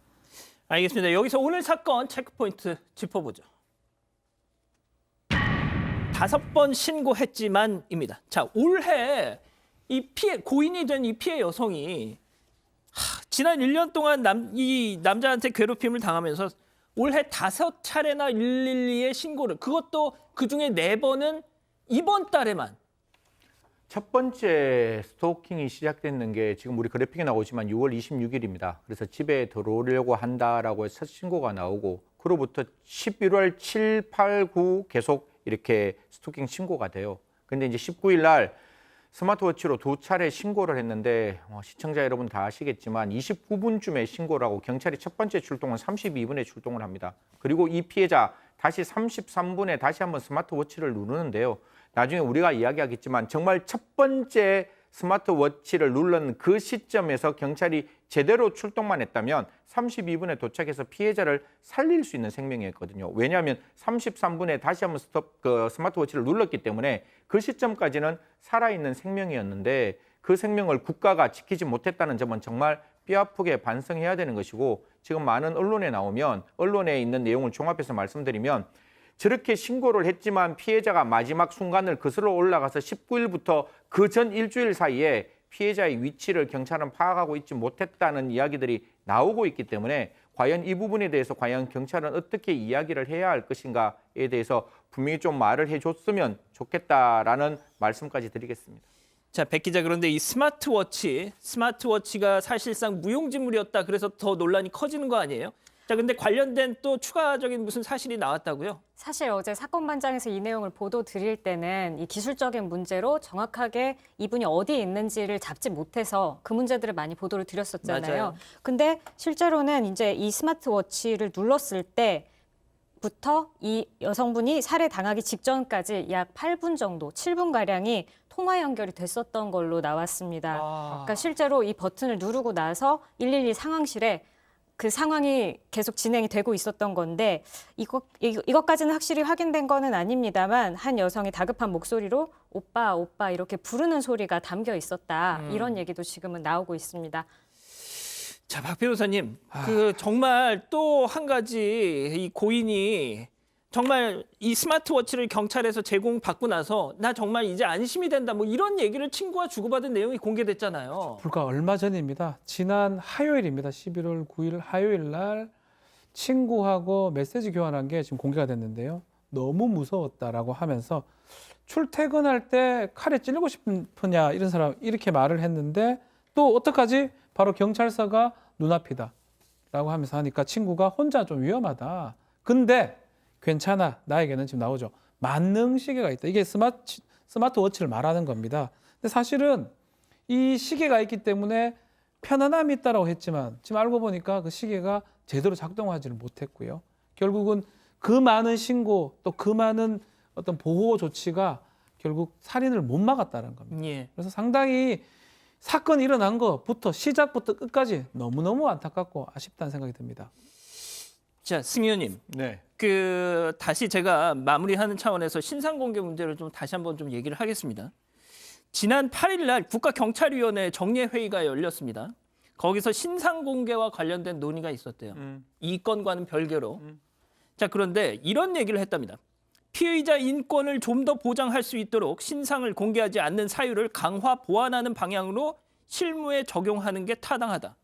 알겠습니다. 여기서 오늘 사건 체크포인트 짚어보죠. 5번 신고했지만입니다. 자, 올해 이 고인이 된 이 피해 여성이 지난 1년 동안 이 남자한테 괴롭힘을 당하면서 올해 5차례나 112에 신고를, 그것도 그중에 4번은 이번 달에만. 첫 번째 스토킹이 시작됐는 게 지금 우리 그래픽에 나오지만 6월 26일입니다. 그래서 집에 들어오려고 한다라고 첫 신고가 나오고 그로부터 11월 7, 8, 9 계속 이렇게 스토킹 신고가 돼요. 근데 이제 19일 날 스마트워치로 2차례 신고를 했는데 시청자 여러분 다 아시겠지만 29분쯤에 신고를 하고 경찰이 첫 번째 출동은 32분에 출동을 합니다. 그리고 이 피해자 다시 33분에 다시 한번 스마트워치를 누르는데요. 나중에 우리가 이야기하겠지만 정말 첫 번째 스마트워치를 누른 그 시점에서 경찰이 제대로 출동만 했다면 32분에 도착해서 피해자를 살릴 수 있는 생명이었거든요. 왜냐하면 33분에 다시 한번 스마트워치를 눌렀기 때문에 그 시점까지는 살아있는 생명이었는데 그 생명을 국가가 지키지 못했다는 점은 정말 뼈아프게 반성해야 되는 것이고, 지금 많은 언론에 나오면 언론에 있는 내용을 종합해서 말씀드리면 저렇게 신고를 했지만 피해자가 마지막 순간을 거슬러 올라가서 19일부터 그 전 일주일 사이에 피해자의 위치를 경찰은 파악하고 있지 못했다는 이야기들이 나오고 있기 때문에 과연 이 부분에 대해서 과연 경찰은 어떻게 이야기를 해야 할 것인가에 대해서 분명히 좀 말을 해줬으면 좋겠다라는 말씀까지 드리겠습니다. 자, 백 기자, 그런데 이 스마트워치가 사실상 무용지물이었다, 그래서 더 논란이 커지는 거 아니에요? 자, 근데 관련된 또 추가적인 무슨 사실이 나왔다고요? 사실 어제 사건반장에서 이 내용을 보도 드릴 때는 이 기술적인 문제로 정확하게 이분이 어디에 있는지를 잡지 못해서 그 문제들을 많이 보도를 드렸었잖아요. 맞아요. 근데 실제로는 이제 이 스마트워치를 눌렀을 때부터 이 여성분이 살해당하기 직전까지 약 8분 정도, 7분가량이 통화 연결이 됐었던 걸로 나왔습니다. 그러니까 실제로 이 버튼을 누르고 나서 112 상황실에 그 상황이 계속 진행이 되고 있었던 건데 이것까지는 확실히 확인된 거는 아닙니다만 한 여성이 다급한 목소리로 오빠, 오빠 이렇게 부르는 소리가 담겨 있었다. 이런 얘기도 지금은 나오고 있습니다. 자, 박 변호사님, 정말 또 한 가지 이 고인이 정말 이 스마트워치를 경찰에서 제공받고 나서 나 정말 이제 안심이 된다, 뭐 이런 얘기를 친구와 주고받은 내용이 공개됐잖아요. 불과 얼마 전입니다. 지난 화요일입니다. 11월 9일 화요일 날 친구하고 메시지 교환한 게 지금 공개가 됐는데요. 너무 무서웠다라고 하면서 출퇴근할 때 칼에 찔리고 싶으냐 이런 사람 이렇게 말을 했는데 또 어떡하지? 바로 경찰서가 눈앞이다 라고 하면서 하니까 친구가 혼자 좀 위험하다. 근데 괜찮아. 나에게는 지금 나오죠. 만능 시계가 있다. 이게 스마트워치를 말하는 겁니다. 근데 사실은 이 시계가 있기 때문에 편안함이 있다라고 했지만 지금 알고 보니까 그 시계가 제대로 작동하지를 못했고요. 결국은 그 많은 신고 또 그 많은 어떤 보호 조치가 결국 살인을 못 막았다는 겁니다. 예. 그래서 상당히 사건이 일어난 것부터 시작부터 끝까지 너무너무 안타깝고 아쉽다는 생각이 듭니다. 자, 승 의원님. 네. 다시 제가 마무리하는 차원에서 신상 공개 문제를 좀 다시 한번 좀 얘기를 하겠습니다. 지난 8일 날 국가경찰위원회 정례회의가 열렸습니다. 거기서 신상 공개와 관련된 논의가 있었대요. 이 건과는 별개로. 자, 그런데 이런 얘기를 했답니다. 피의자 인권을 좀 더 보장할 수 있도록 신상을 공개하지 않는 사유를 강화 보완하는 방향으로 실무에 적용하는 게 타당하다.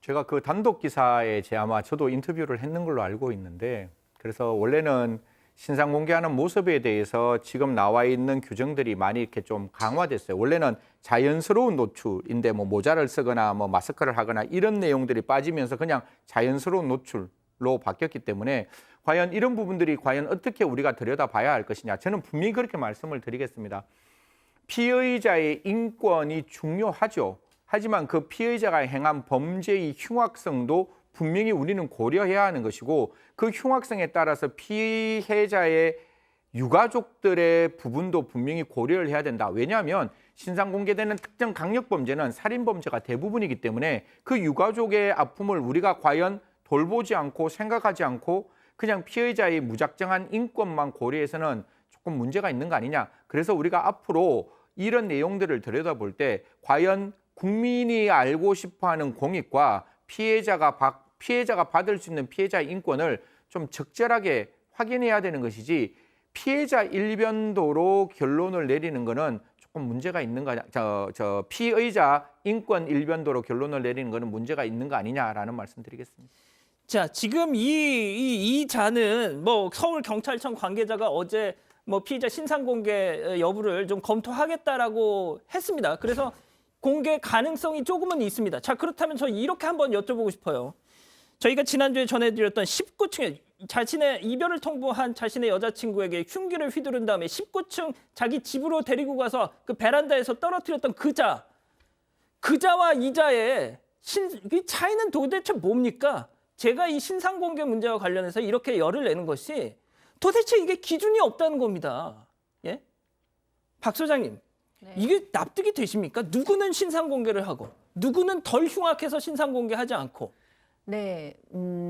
제가 그 단독 기사에 아마 저도 인터뷰를 했는 걸로 알고 있는데, 그래서 원래는 신상 공개하는 모습에 대해서 지금 나와 있는 규정들이 많이 이렇게 좀 강화됐어요. 원래는 자연스러운 노출인데 뭐 모자를 쓰거나 뭐 마스크를 하거나 이런 내용들이 빠지면서 그냥 자연스러운 노출로 바뀌었기 때문에 과연 이런 부분들이 과연 어떻게 우리가 들여다봐야 할 것이냐, 저는 분명히 그렇게 말씀을 드리겠습니다. 피의자의 인권이 중요하죠. 하지만 그 피의자가 행한 범죄의 흉악성도 분명히 우리는 고려해야 하는 것이고 그 흉악성에 따라서 피해자의 유가족들의 부분도 분명히 고려를 해야 된다. 왜냐하면 신상 공개되는 특정 강력범죄는 살인범죄가 대부분이기 때문에 그 유가족의 아픔을 우리가 과연 돌보지 않고 생각하지 않고 그냥 피해자의 무작정한 인권만 고려해서는 조금 문제가 있는 거 아니냐. 그래서 우리가 앞으로 이런 내용들을 들여다볼 때 과연 국민이 알고 싶어하는 공익과 피해자가 받을 수 있는 피해자의 인권을 좀 적절하게 확인해야 되는 것이지 피해자 일변도로 결론을 내리는 것은 조금 문제가 있는 거 피의자 인권 일변도로 결론을 내리는 것은 문제가 있는 거 아니냐라는 말씀드리겠습니다. 자, 지금 이 자는 뭐 서울 경찰청 관계자가 어제 뭐 피의자 신상 공개 여부를 좀 검토하겠다라고 했습니다. 그래서 공개 가능성이 조금은 있습니다. 자, 그렇다면 저 이렇게 한번 여쭤보고 싶어요. 저희가 지난주에 전해드렸던 19층에 자신의 이별을 통보한 자신의 여자친구에게 흉기를 휘두른 다음에 19층 자기 집으로 데리고 가서 그 베란다에서 떨어뜨렸던 그자와 이자의 이 차이는 도대체 뭡니까? 제가 이 신상 공개 문제와 관련해서 이렇게 열을 내는 것이 도대체 이게 기준이 없다는 겁니다. 예? 박 소장님, 이게 납득이 되십니까? 누구는 신상 공개를 하고 누구는 덜 흉악해서 신상 공개하지 않고. 네,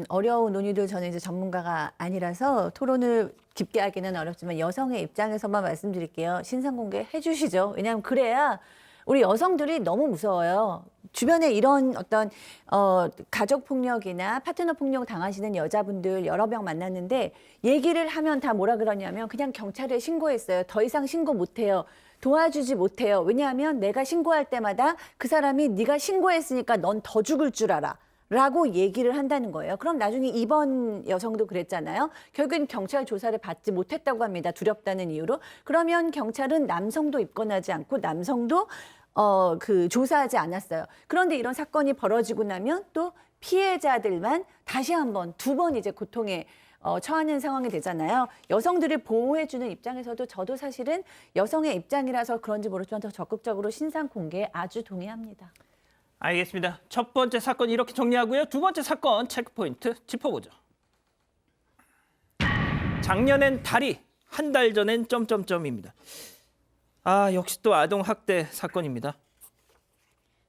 어려운 논의도 저는 이제 전문가가 아니라서 토론을 깊게 하기는 어렵지만 여성의 입장에서만 말씀드릴게요. 신상 공개 해주시죠. 왜냐하면 그래야 우리 여성들이 너무 무서워요. 주변에 이런 어떤 가족 폭력이나 파트너 폭력 당하시는 여자분들 여러 명 만났는데 얘기를 하면 다 뭐라 그러냐면 그냥 경찰에 신고했어요. 더 이상 신고 못해요. 도와주지 못해요. 왜냐하면 내가 신고할 때마다 그 사람이 네가 신고했으니까 넌 더 죽을 줄 알아. 라고 얘기를 한다는 거예요. 그럼 나중에 이번 여성도 그랬잖아요. 결국엔 경찰 조사를 받지 못했다고 합니다. 두렵다는 이유로. 그러면 경찰은 남성도 입건하지 않고 남성도 조사하지 않았어요. 그런데 이런 사건이 벌어지고 나면 또 피해자들만 다시 한번 두 번 이제 고통에 처하는 상황이 되잖아요. 여성들을 보호해주는 입장에서도 저도 사실은 여성의 입장이라서 그런지 모르지만 더 적극적으로 신상 공개에 아주 동의합니다. 알겠습니다. 첫 번째 사건 이렇게 정리하고요. 두 번째 사건 체크포인트 짚어보죠. 작년엔 다리, 한 달 전엔 점점점입니다. 아, 역시 또 아동 학대 사건입니다.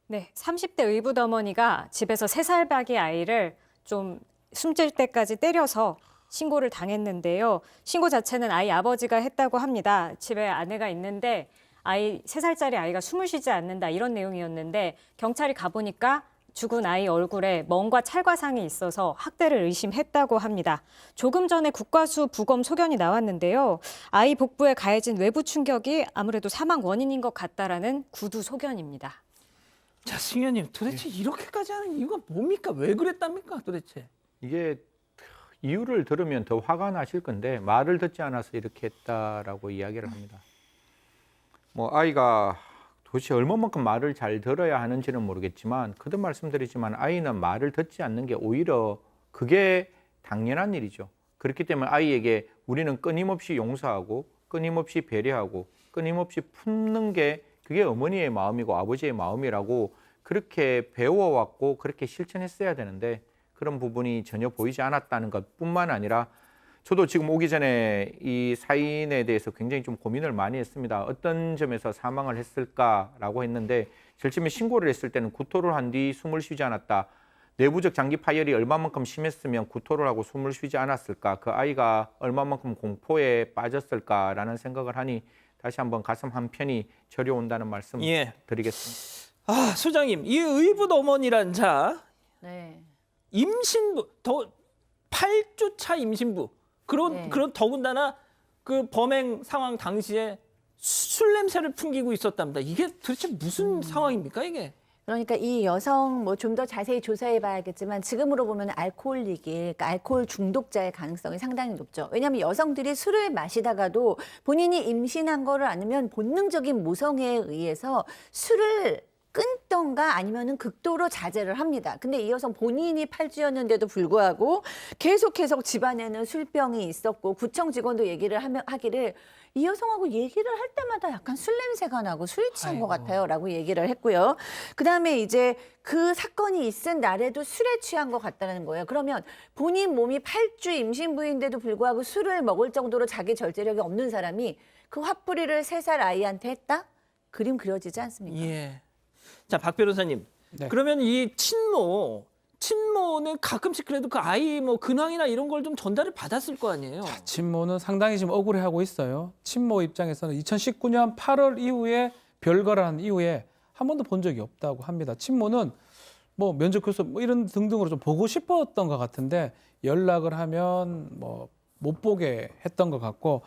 네, 30대 의붓어머니가 집에서 3살 박이 아이를 좀 숨질 때까지 때려서 신고를 당했는데요. 신고 자체는 아이 아버지가 했다고 합니다. 집에 아내가 있는데 3살짜리 아이가 숨을 쉬지 않는다 이런 내용이었는데 경찰이 가보니까 죽은 아이 얼굴에 멍과 찰과상이 있어서 학대를 의심했다고 합니다. 조금 전에 국과수 부검 소견이 나왔는데요. 아이 복부에 가해진 외부 충격이 아무래도 사망 원인인 것 같다라는 구두 소견입니다. 자, 승현님, 도대체 이렇게까지 하는 이유가 뭡니까? 왜 그랬답니까, 도대체? 이게 이유를 들으면 더 화가 나실 건데 말을 듣지 않아서 이렇게 했다라고 이야기를 합니다. 뭐 아이가 도대체 얼마만큼 말을 잘 들어야 하는지는 모르겠지만 거듭 말씀드리지만 아이는 말을 듣지 않는 게 오히려 그게 당연한 일이죠. 그렇기 때문에 아이에게 우리는 끊임없이 용서하고 끊임없이 배려하고 끊임없이 품는 게 그게 어머니의 마음이고 아버지의 마음이라고 그렇게 배워왔고 그렇게 실천했어야 되는데 그런 부분이 전혀 보이지 않았다는 것뿐만 아니라 저도 지금 오기 전에 이 사인에 대해서 굉장히 좀 고민을 많이 했습니다. 어떤 점에서 사망을 했을까라고 했는데 제일 처음에 신고를 했을 때는 구토를 한 뒤 숨을 쉬지 않았다. 내부적 장기 파열이 얼마만큼 심했으면 구토를 하고 숨을 쉬지 않았을까. 그 아이가 얼마만큼 공포에 빠졌을까라는 생각을 하니 다시 한번 가슴 한편이 저려온다는 말씀 드리겠습니다. 아, 소장님, 이 의붓 어머니란 자 네. 임신부, 8주 차 임신부. 그런 더군다나 그 범행 상황 당시에 술 냄새를 풍기고 있었답니다. 이게 도대체 무슨 상황입니까, 이게? 그러니까 이 여성 뭐 좀 더 자세히 조사해 봐야겠지만 지금으로 보면 알코올릭이 그러니까 알코올 중독자의 가능성이 상당히 높죠. 왜냐하면 여성들이 술을 마시다가도 본인이 임신한 거를 아니면 본능적인 모성애에 의해서 술을 끊던가 아니면은 극도로 자제를 합니다. 근데 이 여성 본인이 팔주였는데도 불구하고 계속 집안에는 술병이 있었고 구청 직원도 얘기를 하기를 이 여성하고 얘기를 할 때마다 약간 술 냄새가 나고 술이 취한 것 같아요라고 얘기를 했고요. 그다음에 이제 그 사건이 있은 날에도 술에 취한 것 같다는 거예요. 그러면 본인 몸이 8주 임신부인데도 불구하고 술을 먹을 정도로 자기 절제력이 없는 사람이 그 화풀이를 3살 아이한테 했다? 그림 그려지지 않습니까? 예. 자, 박 변호사님. 네. 그러면 이 친모는 가끔씩 그래도 그 아이 뭐 근황이나 이런 걸 좀 전달을 받았을 거 아니에요? 친모는 상당히 지금 억울해하고 있어요. 친모 입장에서는 2019년 8월 이후에 별거란 이후에 한 번도 본 적이 없다고 합니다. 친모는 뭐 면접 교섭 뭐 이런 등등으로 좀 보고 싶었던 것 같은데 연락을 하면 뭐 못 보게 했던 것 같고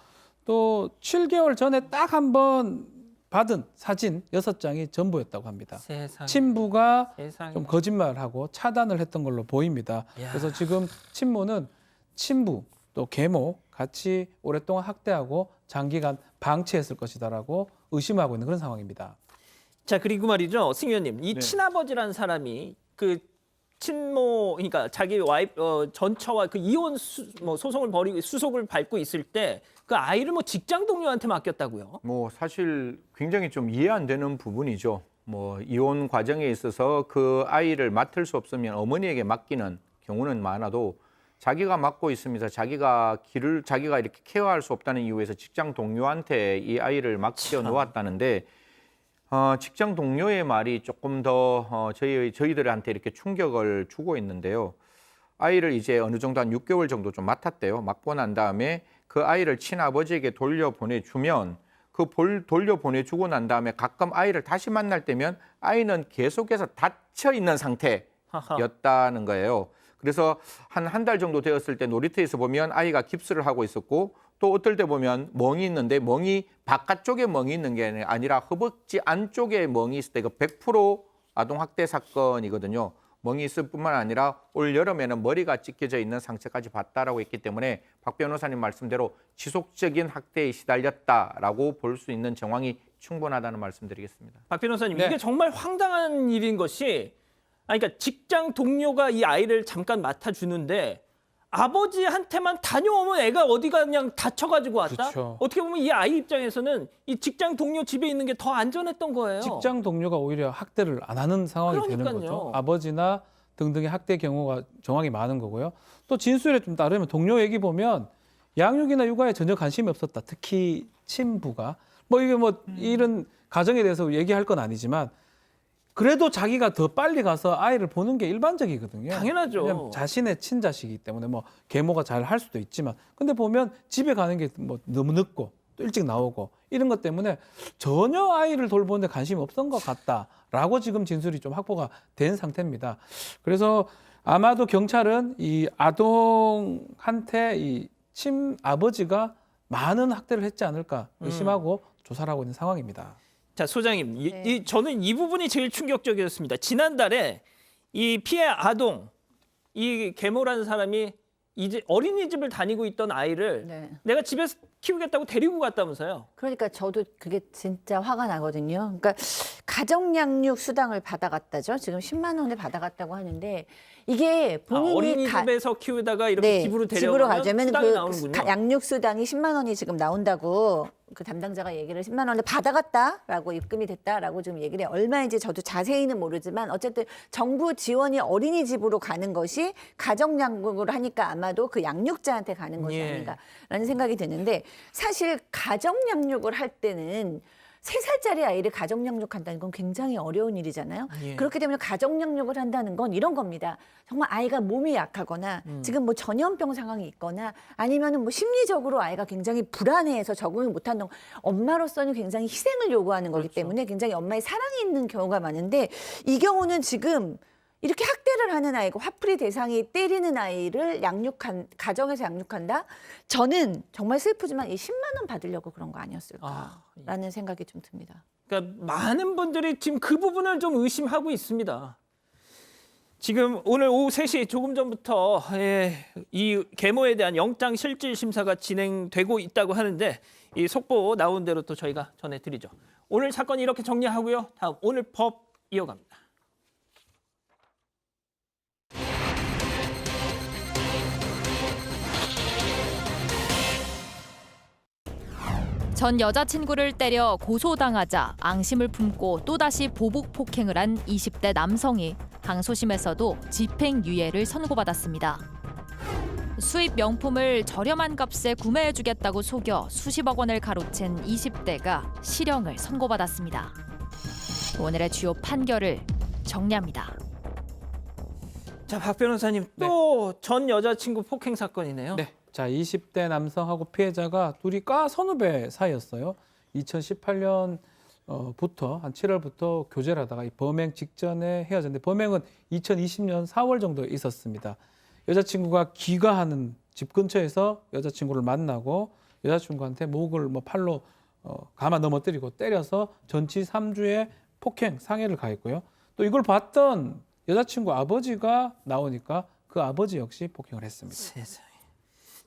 또 7개월 전에 딱 한 번 받은 사진 6장이 전부였다고 합니다. 세상에. 친부가 세상에. 좀 거짓말하고 차단을 했던 걸로 보입니다. 야. 그래서 지금 친모는 친부 또 계모 같이 오랫동안 학대하고 장기간 방치했을 것이다라고 의심하고 있는 그런 상황입니다. 자, 그리고 말이죠. 승 의원님. 이 네. 친아버지라는 사람이 그 친모 그러니까 자기 와이프 전처와 그 이혼 소송을 벌이고 수속을 밟고 있을 때 그 아이를 뭐 직장 동료한테 맡겼다고요? 뭐 사실 굉장히 좀 이해 안 되는 부분이죠. 뭐 이혼 과정에 있어서 그 아이를 맡을 수 없으면 어머니에게 맡기는 경우는 많아도 자기가 맡고 있습니다. 자기가 이렇게 케어할 수 없다는 이유에서 직장 동료한테 이 아이를 맡겨 놓았다는데 직장 동료의 말이 조금 더 저희들한테 이렇게 충격을 주고 있는데요. 아이를 이제 어느 정도 한 6개월 정도 좀 맡았대요. 맡고 난 다음에 그 아이를 친아버지에게 돌려보내주면 돌려보내주고 난 다음에 가끔 아이를 다시 만날 때면 아이는 계속해서 닫혀 있는 상태였다는 거예요. 그래서 한 달 정도 되었을 때 놀이터에서 보면 아이가 깁스를 하고 있었고 또 어떨 때 보면 멍이 있는데 멍이 바깥쪽에 멍이 있는 게 아니라 허벅지 안쪽에 멍이 있을 때 그 100% 아동학대 사건이거든요. 멍이 있을 뿐만 아니라 올 여름에는 머리가 찢겨져 있는 상처까지 봤다라고 했기 때문에 박 변호사님 말씀대로 지속적인 학대에 시달렸다라고 볼 수 있는 정황이 충분하다는 말씀드리겠습니다. 박 변호사님, 네. 이게 정말 황당한 일인 것이 그러니까 직장 동료가 이 아이를 잠깐 맡아주는데 아버지한테만 다녀오면 애가 어디가 그냥 다쳐가지고 왔다? 그렇죠. 어떻게 보면 이 아이 입장에서는 이 직장 동료 집에 있는 게 더 안전했던 거예요. 직장 동료가 오히려 학대를 안 하는 상황이 되는 그러니까요. 거죠. 아버지나 등등의 학대 경우가 정황이 많은 거고요. 또 진술에 좀 따르면 동료 얘기 보면 양육이나 육아에 전혀 관심이 없었다. 특히 친부가. 뭐 이게 뭐 이런 가정에 대해서 얘기할 건 아니지만 그래도 자기가 더 빨리 가서 아이를 보는 게 일반적이거든요. 당연하죠. 왜냐면 자신의 친자식이기 때문에 뭐 계모가 잘 할 수도 있지만 근데 보면 집에 가는 게 뭐 너무 늦고 또 일찍 나오고 이런 것 때문에 전혀 아이를 돌보는데 관심이 없던 것 같다라고 지금 진술이 좀 확보가 된 상태입니다. 그래서 아마도 경찰은 이 아동한테 이 친아버지가 많은 학대를 했지 않을까 의심하고 조사를 하고 있는 상황입니다. 자, 소장님, 네. 저는 이 부분이 제일 충격적이었습니다. 지난달에 이 피해 아동, 이 계모라는 사람이 이제 어린이집을 다니고 있던 아이를 네. 내가 집에서 키우겠다고 데리고 갔다면서요. 그러니까 저도 그게 진짜 화가 나거든요. 그러니까 가정양육 수당을 받아갔다죠. 지금 10만 원을 받아갔다고 하는데 이게 본인이 어린이집에서 키우다가 이렇게 집으로 집으로 데려가면 가자면 수당이 나오는군요. 양육 수당이 10만 원이 지금 나온다고 그 담당자가 얘기를 10만 원을 받아갔다라고 입금이 됐다라고 지금 얘기를 해요. 얼마인지 저도 자세히는 모르지만 어쨌든 정부 지원이 어린이집으로 가는 것이 가정양육으로 하니까 아마도 그 양육자한테 가는 것이 예. 아닌가라는 생각이 드는데 사실 가정양육을 할 때는 3살짜리 아이를 가정양육한다는 건 굉장히 어려운 일이잖아요. 예. 그렇기 때문에 가정양육을 한다는 건 이런 겁니다. 정말 아이가 몸이 약하거나 지금 뭐 전염병 상황이 있거나 아니면은 뭐 심리적으로 아이가 굉장히 불안해해서 적응을 못하는 엄마로서는 굉장히 희생을 요구하는 거기 때문에 굉장히 엄마의 사랑이 있는 경우가 많은데 이 경우는 지금 이렇게 학대를 하는 아이고 화풀이 대상이 때리는 아이를 가정에서 양육한다? 저는 정말 슬프지만 이 10만 원 받으려고 그런 거 아니었을까라는 생각이 좀 듭니다. 그러니까 많은 분들이 지금 그 부분을 좀 의심하고 있습니다. 지금 오늘 오후 3시 조금 전부터 이 계모에 대한 영장 실질 심사가 진행되고 있다고 하는데 이 속보 나온 대로 또 저희가 전해드리죠. 오늘 사건 이렇게 정리하고요. 다음 오늘 법 이어갑니다. 전 여자친구를 때려 고소당하자 앙심을 품고 또다시 보복 폭행을 한 20대 남성이 항소심에서도 집행유예를 선고받았습니다. 수입 명품을 저렴한 값에 구매해주겠다고 속여 수십억 원을 가로챈 20대가 실형을 선고받았습니다. 오늘의 주요 판결을 정리합니다. 자, 박 변호사님, 또 전 여자친구 폭행 사건이네요. 네. 자, 20대 남성하고 피해자가 둘이 과 선후배 사이였어요. 2018년 부터 한 7월부터 교제를 하다가 이 범행 직전에 헤어졌는데 범행은 2020년 4월 정도에 있었습니다. 여자친구가 귀가하는 집 근처에서 여자친구를 만나고 여자친구한테 목을 팔로 감아 넘어뜨리고 때려서 전치 3주의 폭행, 상해를 가했고요. 또 이걸 봤던 여자친구 아버지가 나오니까 그 아버지 역시 폭행을 했습니다. 세상에.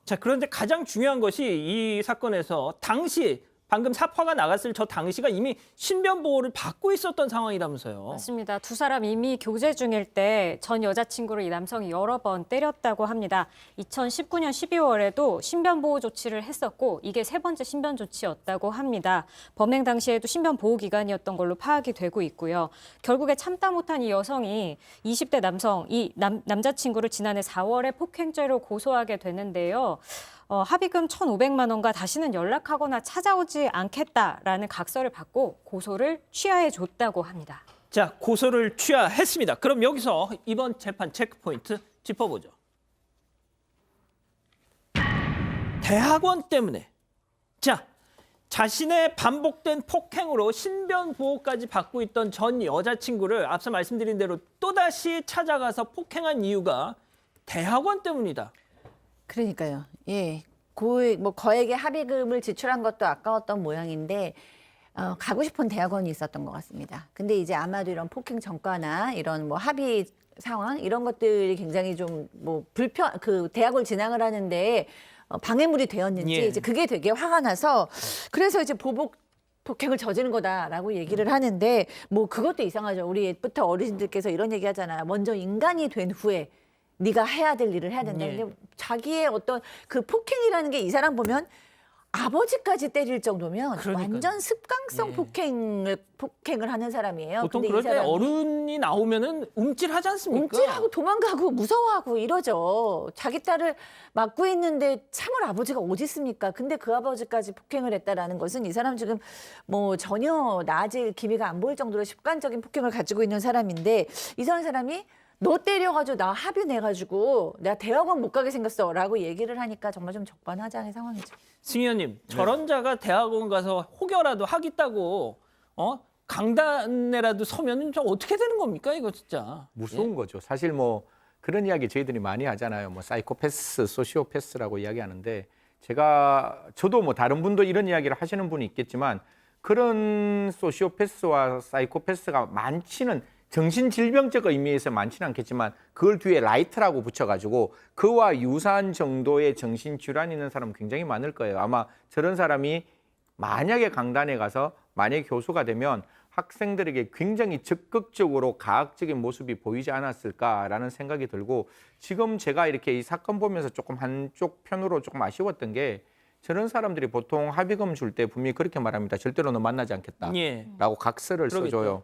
자, 그런데 가장 중요한 것이 이 사건에서 당시 방금 사파가 나갔을 저 당시가 이미 신변 보호를 받고 있었던 상황이라면서요. 맞습니다. 두 사람 이미 교제 중일 때 전 여자친구를 이 남성이 여러 번 때렸다고 합니다. 2019년 12월에도 신변보호 조치를 했었고 이게 세 번째 신변 조치였다고 합니다. 범행 당시에도 신변 보호 기간이었던 걸로 파악이 되고 있고요. 결국에 참다 못한 이 여성이 20대 남성, 이 남자친구를 지난해 4월에 폭행죄로 고소하게 되는데요. 합의금 1,500만 원과 다시는 연락하거나 찾아오지 않겠다라는 각서를 받고 고소를 취하해 줬다고 합니다. 자, 고소를 취하했습니다. 그럼 여기서 이번 재판 체크포인트 짚어보죠. 대학원 때문에 자신의 반복된 폭행으로 신변 보호까지 받고 있던 전 여자친구를 앞서 말씀드린 대로 또다시 찾아가서 폭행한 이유가 대학원 때문이다. 그러니까요. 예. 거액의 합의금을 지출한 것도 아까웠던 모양인데 가고 싶은 대학원이 있었던 것 같습니다. 근데 이제 아마도 이런 폭행 전과나 이런 합의 상황 이런 것들이 굉장히 좀 대학을 진학을 하는데 방해물이 되었는지 예. 이제 그게 되게 화가 나서 그래서 이제 보복 폭행을 저지른 거다라고 얘기를 하는데 그것도 이상하죠. 우리 옛부터 어르신들께서 이런 얘기 하잖아요. 먼저 인간이 된 후에 네가 해야 될 일을 해야 된다. 예. 근데 자기의 어떤 그 폭행이라는 게 이 사람 보면 아버지까지 때릴 정도면 그러니까요. 완전 습관성 예. 폭행을 하는 사람이에요. 보통 근데 이 그럴 때 사람이 어른이 나오면은 움찔하지 않습니까? 움찔하고 도망가고 무서워하고 이러죠. 자기 딸을 맡고 있는데 참을 아버지가 어디 있습니까? 근데 그 아버지까지 폭행을 했다라는 것은 이 사람 지금 전혀 나아질 기미가 안 보일 정도로 습관적인 폭행을 가지고 있는 사람인데 이런 사람이 너 때려가지고 나 합의 내가지고 내가 대학원 못 가게 생겼어라고 얘기를 하니까 정말 좀 적반하장의 상황이죠. 승 의원님, 저런 자가 대학원 가서 혹여라도 하겠다고 강단에라도 서면은 좀 어떻게 되는 겁니까, 이거 진짜? 무서운 거죠. 사실 그런 이야기 저희들이 많이 하잖아요. 사이코패스, 소시오패스라고 이야기하는데 저도 다른 분도 이런 이야기를 하시는 분이 있겠지만 그런 소시오패스와 사이코패스가 많지는 정신질병적 의미에서 많지는 않겠지만 그걸 뒤에 라이트라고 붙여가지고 그와 유사한 정도의 정신질환이 있는 사람은 굉장히 많을 거예요. 아마 저런 사람이 만약에 강단에 가서 만약에 교수가 되면 학생들에게 굉장히 적극적으로 가학적인 모습이 보이지 않았을까라는 생각이 들고 지금 제가 이렇게 이 사건 보면서 조금 한쪽 편으로 조금 아쉬웠던 게 저런 사람들이 보통 합의금 줄 때 분명히 그렇게 말합니다. 절대로 너 만나지 않겠다라고 예. 각서를 그러겠죠. 써줘요.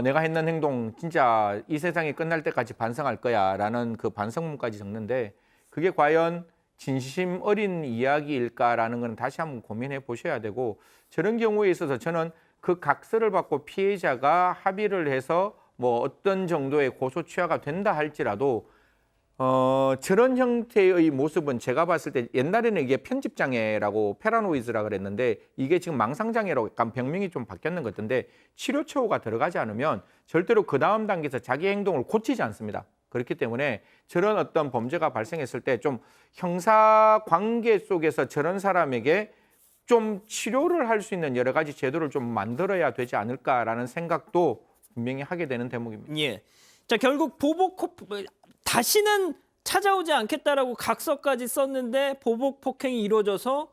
내가 했는 행동 진짜 이 세상이 끝날 때까지 반성할 거야라는 그 반성문까지 적는데 그게 과연 진심 어린 이야기일까라는 건 다시 한번 고민해 보셔야 되고 저런 경우에 있어서 저는 그 각서를 받고 피해자가 합의를 해서 어떤 정도의 고소 취하가 된다 할지라도 저런 형태의 모습은 제가 봤을 때 옛날에는 이게 편집장애라고 패러노이즈라 그랬는데 이게 지금 망상장애로 약간 병명이 좀 바뀌었는 것 같은데 치료 처우가 들어가지 않으면 절대로 그 다음 단계에서 자기 행동을 고치지 않습니다. 그렇기 때문에 저런 어떤 범죄가 발생했을 때 좀 형사 관계 속에서 저런 사람에게 좀 치료를 할 수 있는 여러 가지 제도를 좀 만들어야 되지 않을까라는 생각도 분명히 하게 되는 대목입니다. 예. 자, 결국 다시는 찾아오지 않겠다라고 각서까지 썼는데 보복 폭행이 이루어져서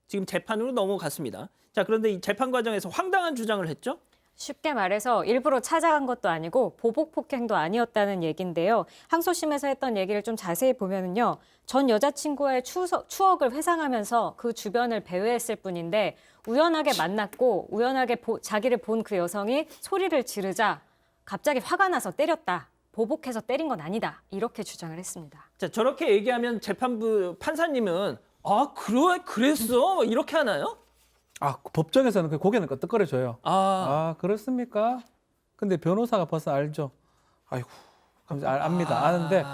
지금 재판으로 넘어갔습니다. 자, 그런데 이 재판 과정에서 황당한 주장을 했죠? 쉽게 말해서 일부러 찾아간 것도 아니고 보복 폭행도 아니었다는 얘기인데요. 항소심에서 했던 얘기를 좀 자세히 보면은요. 전 여자친구와의 추억을 회상하면서 그 주변을 배회했을 뿐인데 우연하게 만났고 우연하게 자기를 본 그 여성이 소리를 지르자 갑자기 화가 나서 때렸다. 보복해서 때린 건 아니다. 이렇게 주장을 했습니다. 자, 저렇게 얘기하면 재판부 판사님은 그랬어? 뭐 이렇게 하나요? 법정에서는 그 고개는 끄덕거려줘요. 그렇습니까? 근데 변호사가 벌써 알죠. 아이고, 압니다. 아는데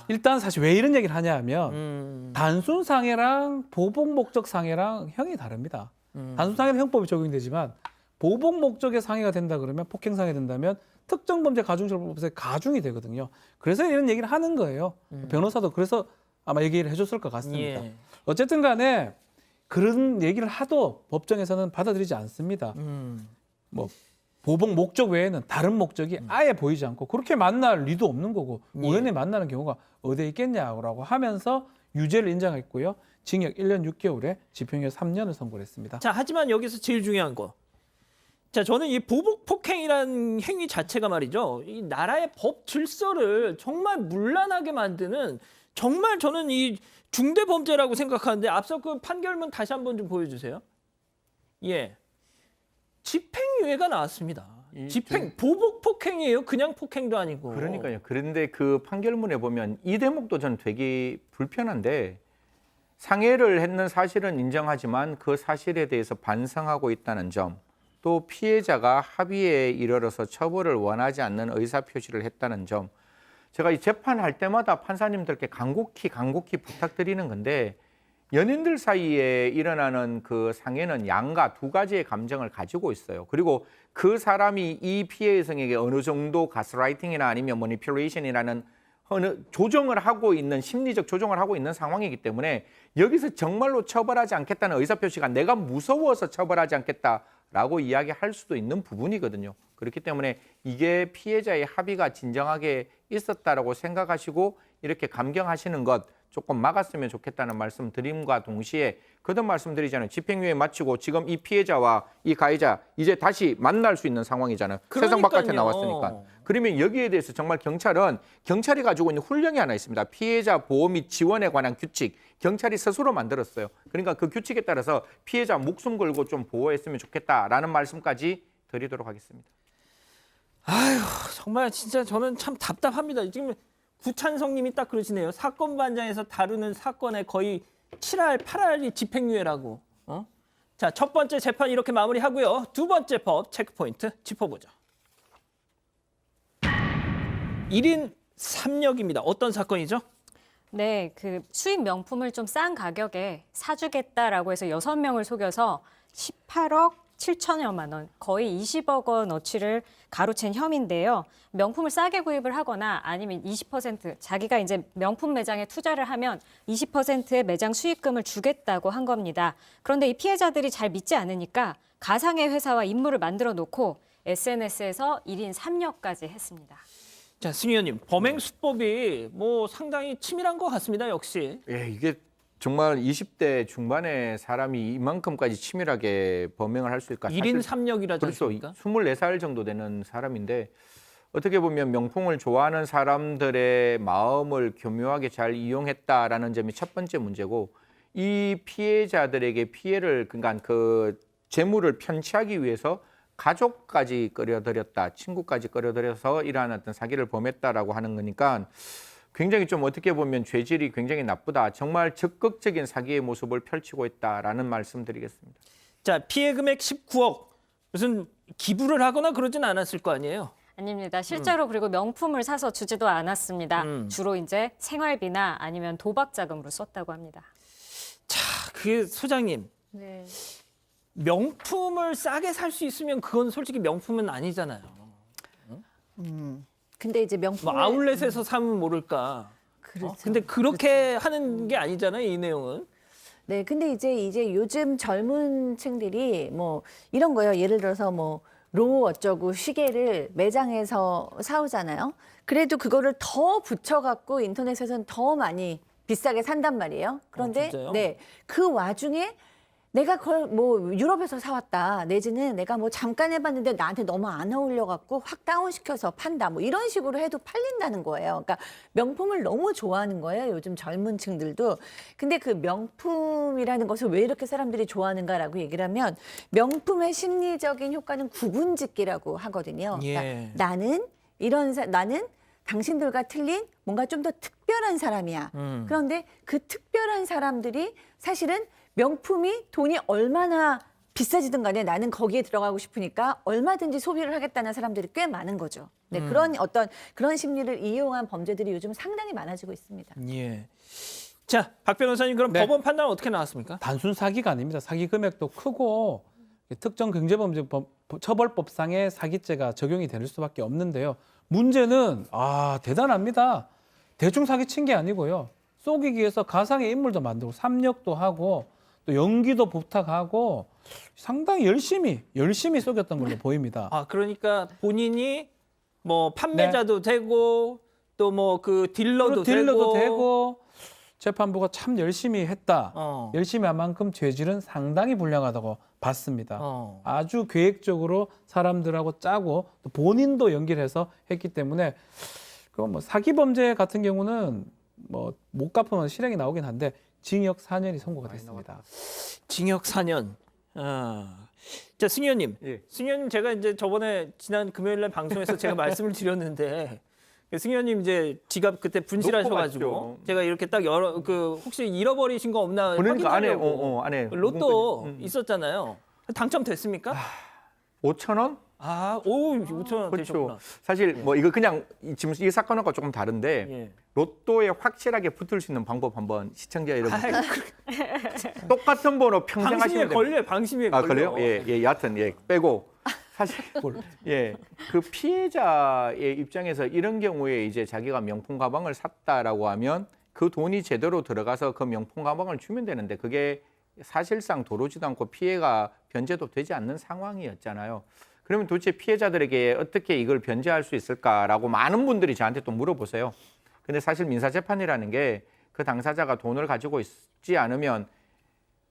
일단 사실 왜 이런 얘기를 하냐 하면 단순 상해랑 보복 목적 상해랑 형이 다릅니다. 단순 상해는 형법이 적용되지만 보복 목적의 상해가 된다 그러면 폭행 상해 된다면 특정 범죄 가중처벌법에서 가중이 되거든요. 그래서 이런 얘기를 하는 거예요. 변호사도 그래서 아마 얘기를 해줬을 것 같습니다. 예. 어쨌든 간에 그런 얘기를 하도 법정에서는 받아들이지 않습니다. 뭐 보복 목적 외에는 다른 목적이 아예 보이지 않고 그렇게 만날 리도 없는 거고 우연히 만나는 경우가 어디에 있겠냐고 하면서 유죄를 인정했고요. 징역 1년 6개월에 집행유예 3년을 선고를 했습니다. 자, 하지만 여기서 제일 중요한 거. 자, 저는 이 보복 폭행이라는 행위 자체가 말이죠. 이 나라의 법 질서를 정말 문란하게 만드는 정말 저는 이 중대 범죄라고 생각하는데 앞서 그 판결문 다시 한번 좀 보여주세요. 예, 집행유예가 나왔습니다. 보복 폭행이에요. 그냥 폭행도 아니고. 그러니까요. 그런데 그 판결문에 보면 이 대목도 저는 되게 불편한데 상해를 했는 사실은 인정하지만 그 사실에 대해서 반성하고 있다는 점, 또 피해자가 합의에 이르러서 처벌을 원하지 않는 의사표시를 했다는 점, 제가 이 재판할 때마다 판사님들께 간곡히 부탁드리는 건데 연인들 사이에 일어나는 그 상해는 양가 두 가지의 감정을 가지고 있어요. 그리고 그 사람이 이 피해 여성에게 어느 정도 가스라이팅이나 아니면 머니퓰레이션이라는 어느 조정을 하고 있는 심리적 조정을 하고 있는 상황이기 때문에 여기서 정말로 처벌하지 않겠다는 의사표시가 내가 무서워서 처벌하지 않겠다라고 이야기할 수도 있는 부분이거든요. 그렇기 때문에 이게 피해자의 합의가 진정하게 있었다라고 생각하시고 이렇게 감경하시는 것 조금 막았으면 좋겠다는 말씀 드림과 동시에 거듭 말씀드리잖아요. 집행유예 마치고 지금 이 피해자와 이 가해자 이제 다시 만날 수 있는 상황이잖아요. 세상 바깥에 나왔으니까. 그러면 여기에 대해서 정말 경찰이 가지고 있는 훈령이 하나 있습니다. 피해자 보호 및 지원에 관한 규칙. 경찰이 스스로 만들었어요. 그러니까 그 규칙에 따라서 피해자 목숨 걸고 좀 보호했으면 좋겠다라는 말씀까지 드리도록 하겠습니다. 아휴, 정말 진짜 저는 참 답답합니다. 지금 구찬성님이 딱 그러시네요. 사건 반장에서 다루는 사건의 거의 7할, 8할이 집행유예라고. 자, 첫 번째 재판 이렇게 마무리하고요. 두 번째 법 체크포인트 짚어보죠. 1인 3역입니다. 어떤 사건이죠? 네, 그 수입 명품을 좀 싼 가격에 사주겠다라고 해서 6명을 속여서 18억 7천여만 원, 거의 20억 원어치를 가로챈 혐의인데요. 명품을 싸게 구입을 하거나 아니면 20% 자기가 이제 명품 매장에 투자를 하면 20%의 매장 수익금을 주겠다고 한 겁니다. 그런데 이 피해자들이 잘 믿지 않으니까 가상의 회사와 인물을 만들어 놓고 SNS에서 1인 3역까지 했습니다. 자, 승 의원님, 범행 수법이 뭐 상당히 치밀한 것 같습니다. 역시. 예, 이게 정말 20대 중반의 사람이 이만큼까지 치밀하게 범행을 할 수 있을까? 1인 3역이라지 그렇죠. 않습니까? 24살 정도 되는 사람인데 어떻게 보면 명품을 좋아하는 사람들의 마음을 교묘하게 잘 이용했다라는 점이 첫 번째 문제고 이 피해자들에게 피해를 그러니까 그 재물을 편취하기 위해서 가족까지 끌어들였다, 친구까지 끌어들여서 이러한 어떤 사기를 범했다라고 하는 거니까 굉장히 좀 어떻게 보면 죄질이 굉장히 나쁘다. 정말 적극적인 사기의 모습을 펼치고 있다라는 말씀드리겠습니다. 자, 피해 금액 19억. 무슨 기부를 하거나 그러진 않았을 거 아니에요? 아닙니다. 실제로 그리고 명품을 사서 주지도 않았습니다. 주로 이제 생활비나 아니면 도박 자금으로 썼다고 합니다. 자, 그 소장님. 네. 명품을 싸게 살 수 있으면 그건 솔직히 명품은 아니잖아요. 근데 이제 명품 뭐 아울렛에서 사면 모를까. 그렇죠. 근데 그렇게 하는 게 아니잖아요, 이 내용은. 네, 근데 이제 요즘 젊은 층들이 뭐 이런 거요. 예를 들어서 뭐 로 어쩌고 시계를 매장에서 사오잖아요. 그래도 그거를 더 붙여갖고 인터넷에서는 더 많이 비싸게 산단 말이에요. 그런데 진짜요? 네, 그 와중에 내가 그걸 뭐 유럽에서 사왔다 내지는 내가 뭐 잠깐 해봤는데 나한테 너무 안 어울려갖고 확 다운시켜서 판다 뭐 이런 식으로 해도 팔린다는 거예요. 그러니까 명품을 너무 좋아하는 거예요. 요즘 젊은 층들도. 근데 그 명품이라는 것을 왜 이렇게 사람들이 좋아하는가라고 얘기를 하면 명품의 심리적인 효과는 구분짓기라고 하거든요. 그러니까 예. 나는 나는 당신들과 틀린 뭔가 좀 더 특별한 사람이야. 그런데 그 특별한 사람들이 사실은 명품이 돈이 얼마나 비싸지든 간에 나는 거기에 들어가고 싶으니까 얼마든지 소비를 하겠다는 사람들이 꽤 많은 거죠. 네, 그런 심리를 이용한 범죄들이 요즘 상당히 많아지고 있습니다. 예. 자, 박 변호사님 그럼 네. 법원 판단은 어떻게 나왔습니까? 단순 사기가 아닙니다. 사기 금액도 크고 특정 경제범죄법 처벌법상의 사기죄가 적용이 될 수밖에 없는데요. 문제는 대단합니다. 대충 사기 친 게 아니고요. 속이기 위해서 가상의 인물도 만들고 삼력도 하고 또 연기도 부탁하고 상당히 열심히 속였던 걸로 보입니다. 아, 그러니까 본인이 뭐 판매자도 되고 또 뭐 그 딜러도 되고 재판부가 참 열심히 했다. 어. 열심히 한 만큼 죄질은 상당히 불량하다고 봤습니다. 아주 계획적으로 사람들하고 짜고 또 본인도 연기를 해서 했기 때문에 그 뭐 사기 범죄 같은 경우는 뭐 못 갚으면 실형이 나오긴 한데 징역 4년이 선고가 됐습니다. 징역 4년. 자, 승 의원님. 예. 승 의원님 제가 이제 저번에 지난 금요일 날 방송에서 제가 말씀을 드렸는데 승 의원님 이제 지갑 그때 분실하셔가지고 놓고 갔죠. 제가 이렇게 딱 혹시 잃어버리신 거 없나 그러니까 확인하려고 안에 로또 있었잖아요. 당첨됐습니까? 5,000원? 5,000원 그렇죠. 되셨구나. 사실 뭐 이거 그냥 지금 이 사건하고 조금 다른데 예. 로또에 확실하게 붙을 수 있는 방법 한번 시청자 여러분 아이, 똑같은 번호 평생 방심에 하시면 됩니다. 걸려요. 방심에 걸려. 그래요? 예, 여하튼 빼고 사실 그 피해자의 입장에서 이런 경우에 이제 자기가 명품 가방을 샀다라고 하면 그 돈이 제대로 들어가서 그 명품 가방을 주면 되는데 그게 사실상 들어오지도 않고 피해가 변제도 되지 않는 상황이었잖아요. 그러면 도대체 피해자들에게 어떻게 이걸 변제할 수 있을까라고 많은 분들이 저한테 또 물어보세요. 근데 사실 민사재판이라는 게 그 당사자가 돈을 가지고 있지 않으면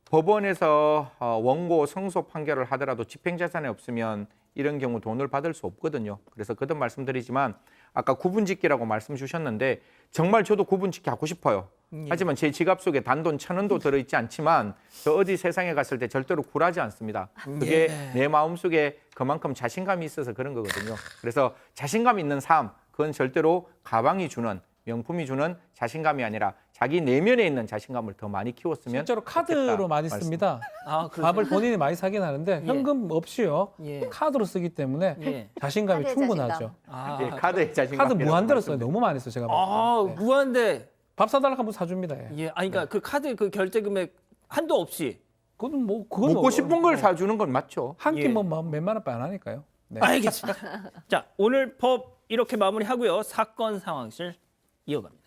법원에서 원고 승소 판결을 하더라도 집행재산이 없으면 이런 경우 돈을 받을 수 없거든요. 그래서 거듭 말씀드리지만 아까 구분짓기라고 말씀 주셨는데 정말 저도 구분짓기 하고 싶어요. 하지만 제 지갑 속에 단돈 1,000원도 들어있지 않지만 저 어디 세상에 갔을 때 절대로 굴하지 않습니다. 그게 내 마음속에 그만큼 자신감이 있어서 그런 거거든요. 그래서 자신감 있는 삶, 그건 절대로 가방이 주는 명품이 주는 자신감이 아니라 자기 내면에 있는 자신감을 더 많이 키웠으면 실제로 카드로 많이 씁니다. 밥을 본인이 많이 사긴 하는데 현금 없이요. 예. 카드로 쓰기 때문에 예. 자신감이 카드의 충분하죠. 예, 카드의 자신감. 카드 무한대로 써요. 너무 많이 써요. 제가. 네. 무한대. 밥 사달라고 하면 사줍니다. 예. 예, 아니 그러니까 그 카드 그 결제 금액 한도 없이. 그건 그건 먹고 싶은 걸 사주는 건 맞죠. 한 끼 예. 뭐 몇만 원밖에 안 하니까요. 네. 알겠습니다. 자, 오늘 법 이렇게 마무리하고요. 사건 상황실 이어갑니다.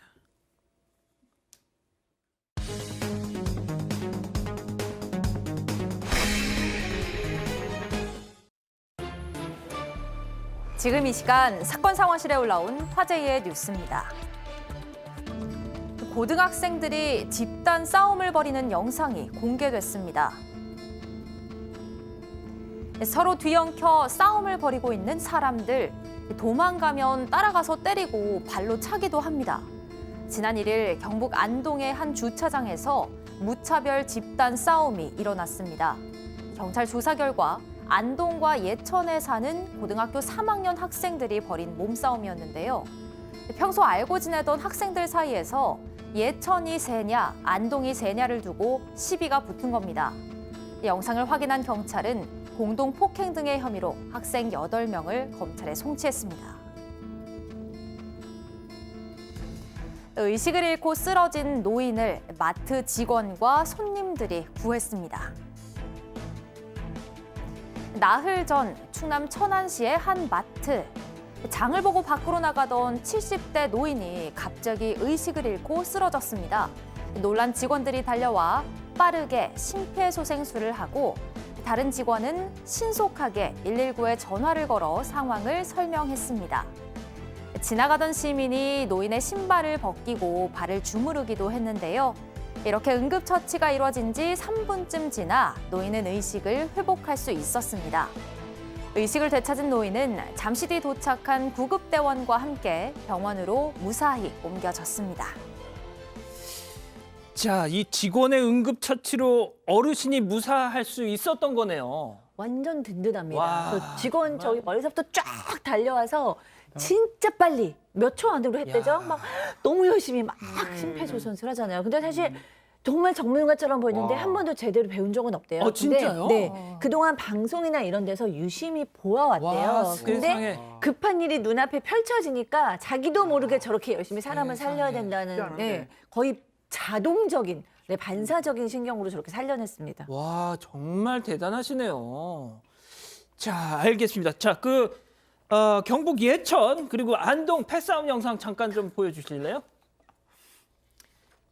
지금 이 시간 사건 상황실에 올라온 화제의 뉴스입니다. 고등학생들이 집단 싸움을 벌이는 영상이 공개됐습니다. 서로 뒤엉켜 싸움을 벌이고 있는 사람들, 도망가면 따라가서 때리고 발로 차기도 합니다. 지난 1일 경북 안동의 한 주차장에서 무차별 집단 싸움이 일어났습니다. 경찰 조사 결과 안동과 예천에 사는 고등학교 3학년 학생들이 벌인 몸싸움이었는데요. 평소 알고 지내던 학생들 사이에서 예천이 세냐, 안동이 세냐를 두고 시비가 붙은 겁니다. 영상을 확인한 경찰은 공동 폭행 등의 혐의로 학생 8명을 검찰에 송치했습니다. 의식을 잃고 쓰러진 노인을 마트 직원과 손님들이 구했습니다. 나흘 전 충남 천안시의 한 마트. 장을 보고 밖으로 나가던 70대 노인이 갑자기 의식을 잃고 쓰러졌습니다. 놀란 직원들이 달려와 빠르게 심폐소생술을 하고 다른 직원은 신속하게 119에 전화를 걸어 상황을 설명했습니다. 지나가던 시민이 노인의 신발을 벗기고 발을 주무르기도 했는데요. 이렇게 응급처치가 이뤄진 지 3분쯤 지나 노인은 의식을 회복할 수 있었습니다. 의식을 되찾은 노인은 잠시 뒤 도착한 구급대원과 함께 병원으로 무사히 옮겨졌습니다. 자, 이 직원의 응급처치로 어르신이 무사할 수 있었던 거네요. 완전 든든합니다. 와, 그 직원 저기 정말. 멀리서부터 쫙 달려와서 진짜 빨리 몇 초 안으로 했대죠. 야. 막 너무 열심히 막 심폐소생술 하잖아요. 근데 사실 정말 전문가처럼 보이는데 와. 한 번도 제대로 배운 적은 없대요. 근데 진짜요? 네. 그동안 방송이나 이런 데서 유심히 보아왔대요. 와, 근데 세상에. 급한 일이 눈앞에 펼쳐지니까 자기도 모르게 저렇게 열심히 사람을 살려야 세상에. 된다는 쉽지 않은데. 네, 거의 자동적인 반사적인 신경으로 저렇게 살려냈습니다. 와, 정말 대단하시네요. 자, 알겠습니다. 자, 경북 예천 그리고 안동 패싸움 영상 잠깐 좀 보여주실래요?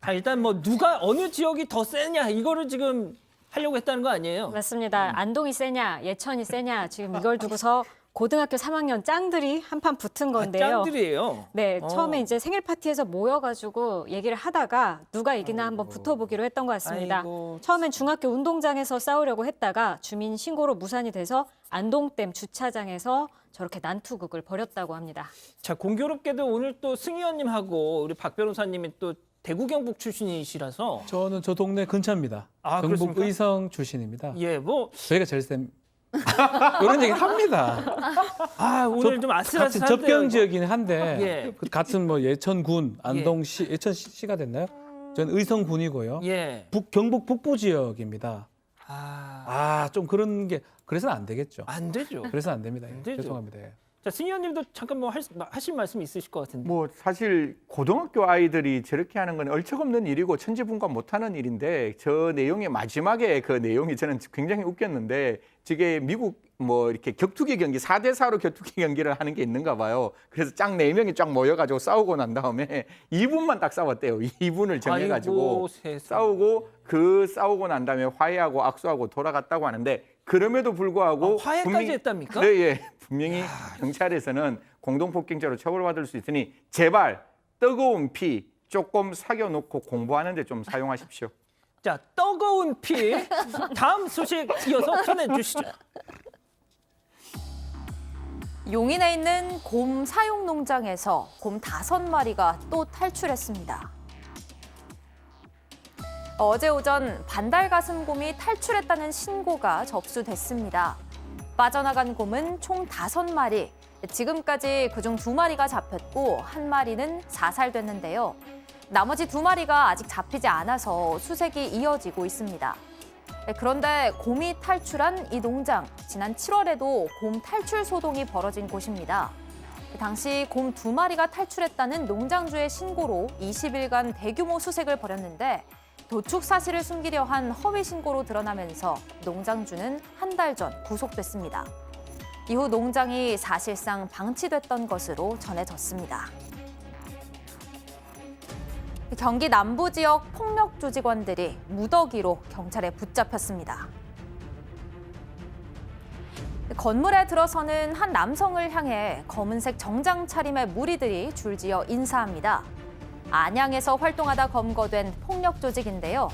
자, 일단 뭐 누가 어느 지역이 더 세냐 이거를 지금 하려고 했다는 거 아니에요? 맞습니다. 안동이 세냐, 예천이 세냐 지금 이걸 두고서 고등학교 3학년 짱들이 한판 붙은 건데요. 짱들이에요. 네, 처음에 이제 생일 파티에서 모여가지고 얘기를 하다가 누가 이기나 한번 붙어보기로 했던 것 같습니다. 아이고. 처음엔 중학교 운동장에서 싸우려고 했다가 주민 신고로 무산이 돼서 안동댐 주차장에서 저렇게 난투극을 벌였다고 합니다. 자, 공교롭게도 오늘 또 승 의원님하고 우리 박 변호사님이 또 대구 경북 출신이시라서 저는 저 동네 근처입니다. 아, 경북 그렇습니까? 의성 출신입니다. 예, 뭐 저희가 제일 센 이런 얘기 합니다. 오늘 좀 같은 아슬아슬한데요. 접경 이거. 지역이긴 한데 예. 그 같은 뭐 예천군, 안동시, 예천시가 됐나요? 저는 의성군이고요. 예. 경북 북부 지역입니다. 아, 좀 그런 게 그래서는 안 되겠죠. 안 되죠. 그래서는 안 됩니다. 안 되죠. 죄송합니다. 예. 자, 승 의원님도 잠깐 뭐 하실 말씀 있으실 것 같은데. 뭐 사실 고등학교 아이들이 저렇게 하는 건 얼척없는 일이고 천지분간 못하는 일인데 저 내용의 마지막에 그 내용이 저는 굉장히 웃겼는데 저게 미국 뭐 이렇게 격투기 경기 4대4로 격투기 경기를 하는 게 있는가 봐요. 그래서 쫙 4명이 쫙 모여가지고 싸우고 난 다음에 2분만 딱 싸웠대요. 2분을 정해가지고 아이고, 세상에. 싸우고 난 다음에 화해하고 악수하고 돌아갔다고 하는데 그럼에도 불구하고 화해까지 했답니까? 네, 예. 분명히 경찰에서는 공동폭행죄로 처벌받을 수 있으니 제발 뜨거운 피 조금 사겨놓고 공부하는 데 좀 사용하십시오. 자, 뜨거운 피. 다음 소식 이어서 전해주시죠. 용인에 있는 곰 사육 농장에서 곰 5마리가 또 탈출했습니다. 어제 오전 반달가슴곰이 탈출했다는 신고가 접수됐습니다. 빠져나간 곰은 총 5마리. 지금까지 그중 2마리가 잡혔고 1마리는 사살됐는데요. 나머지 2마리가 아직 잡히지 않아서 수색이 이어지고 있습니다. 그런데 곰이 탈출한 이 농장, 지난 7월에도 곰 탈출 소동이 벌어진 곳입니다. 당시 곰 2마리가 탈출했다는 농장주의 신고로 20일간 대규모 수색을 벌였는데 도축 사실을 숨기려 한 허위 신고로 드러나면서 농장주는 한 달 전 구속됐습니다. 이후 농장이 사실상 방치됐던 것으로 전해졌습니다. 경기 남부 지역 폭력 조직원들이 무더기로 경찰에 붙잡혔습니다. 건물에 들어서는 한 남성을 향해 검은색 정장 차림의 무리들이 줄지어 인사합니다. 안양에서 활동하다 검거된 폭력 조직인데요.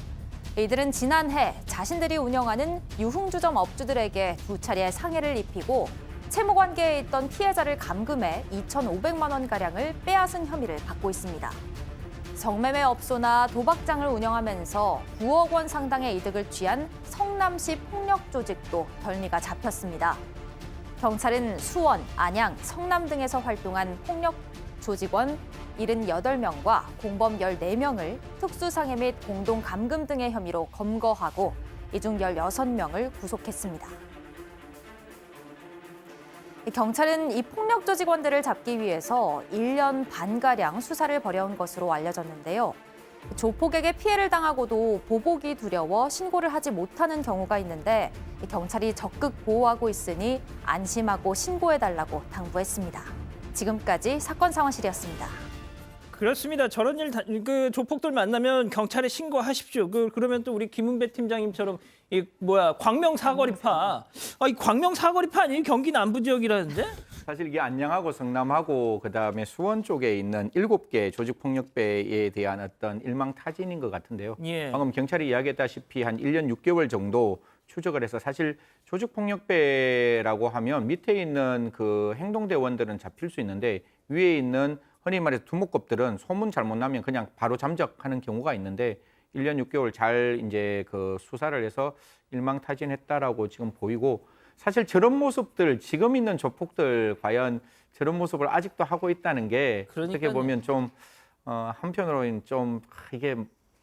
이들은 지난해 자신들이 운영하는 유흥주점 업주들에게 2차례 상해를 입히고 채무 관계에 있던 피해자를 감금해 2,500만 원가량을 빼앗은 혐의를 받고 있습니다. 성매매 업소나 도박장을 운영하면서 9억 원 상당의 이득을 취한 성남시 폭력 조직도 덜미가 잡혔습니다. 경찰은 수원, 안양, 성남 등에서 활동한 폭력 조직원 78명과 공범 14명을 특수상해 및 공동감금 등의 혐의로 검거하고 이 중 16명을 구속했습니다. 경찰은 이 폭력 조직원들을 잡기 위해서 1년 반가량 수사를 벌여온 것으로 알려졌는데요. 조폭에게 피해를 당하고도 보복이 두려워 신고를 하지 못하는 경우가 있는데 경찰이 적극 보호하고 있으니 안심하고 신고해달라고 당부했습니다. 지금까지 사건 상황실이었습니다. 그렇습니다. 저런 그 조폭들 만나면 경찰에 신고하십시오. 그러면 또 우리 김은배 팀장님처럼 광명 사거리파. 이 광명 사거리파 아니에요? 경기 남부 지역이라는데? 사실 이게 안양하고 성남하고 그다음에 수원 쪽에 있는 7개 조직폭력배에 대한 어떤 일망타진인 것 같은데요. 예. 방금 경찰이 이야기했다시피 한 1년 6개월 정도 추적을 해서 사실 조직폭력배라고 하면 밑에 있는 그 행동대원들은 잡힐 수 있는데 위에 있는 흔히 말해서 두목급들은 소문 잘못 나면 그냥 바로 잠적하는 경우가 있는데 1년 6개월 잘 이제 그 수사를 해서 일망타진했다라고 지금 보이고 사실 저런 모습들 지금 있는 조폭들 과연 저런 모습을 아직도 하고 있다는 게 어떻게 그러니까요. 보면 좀 한편으로는 좀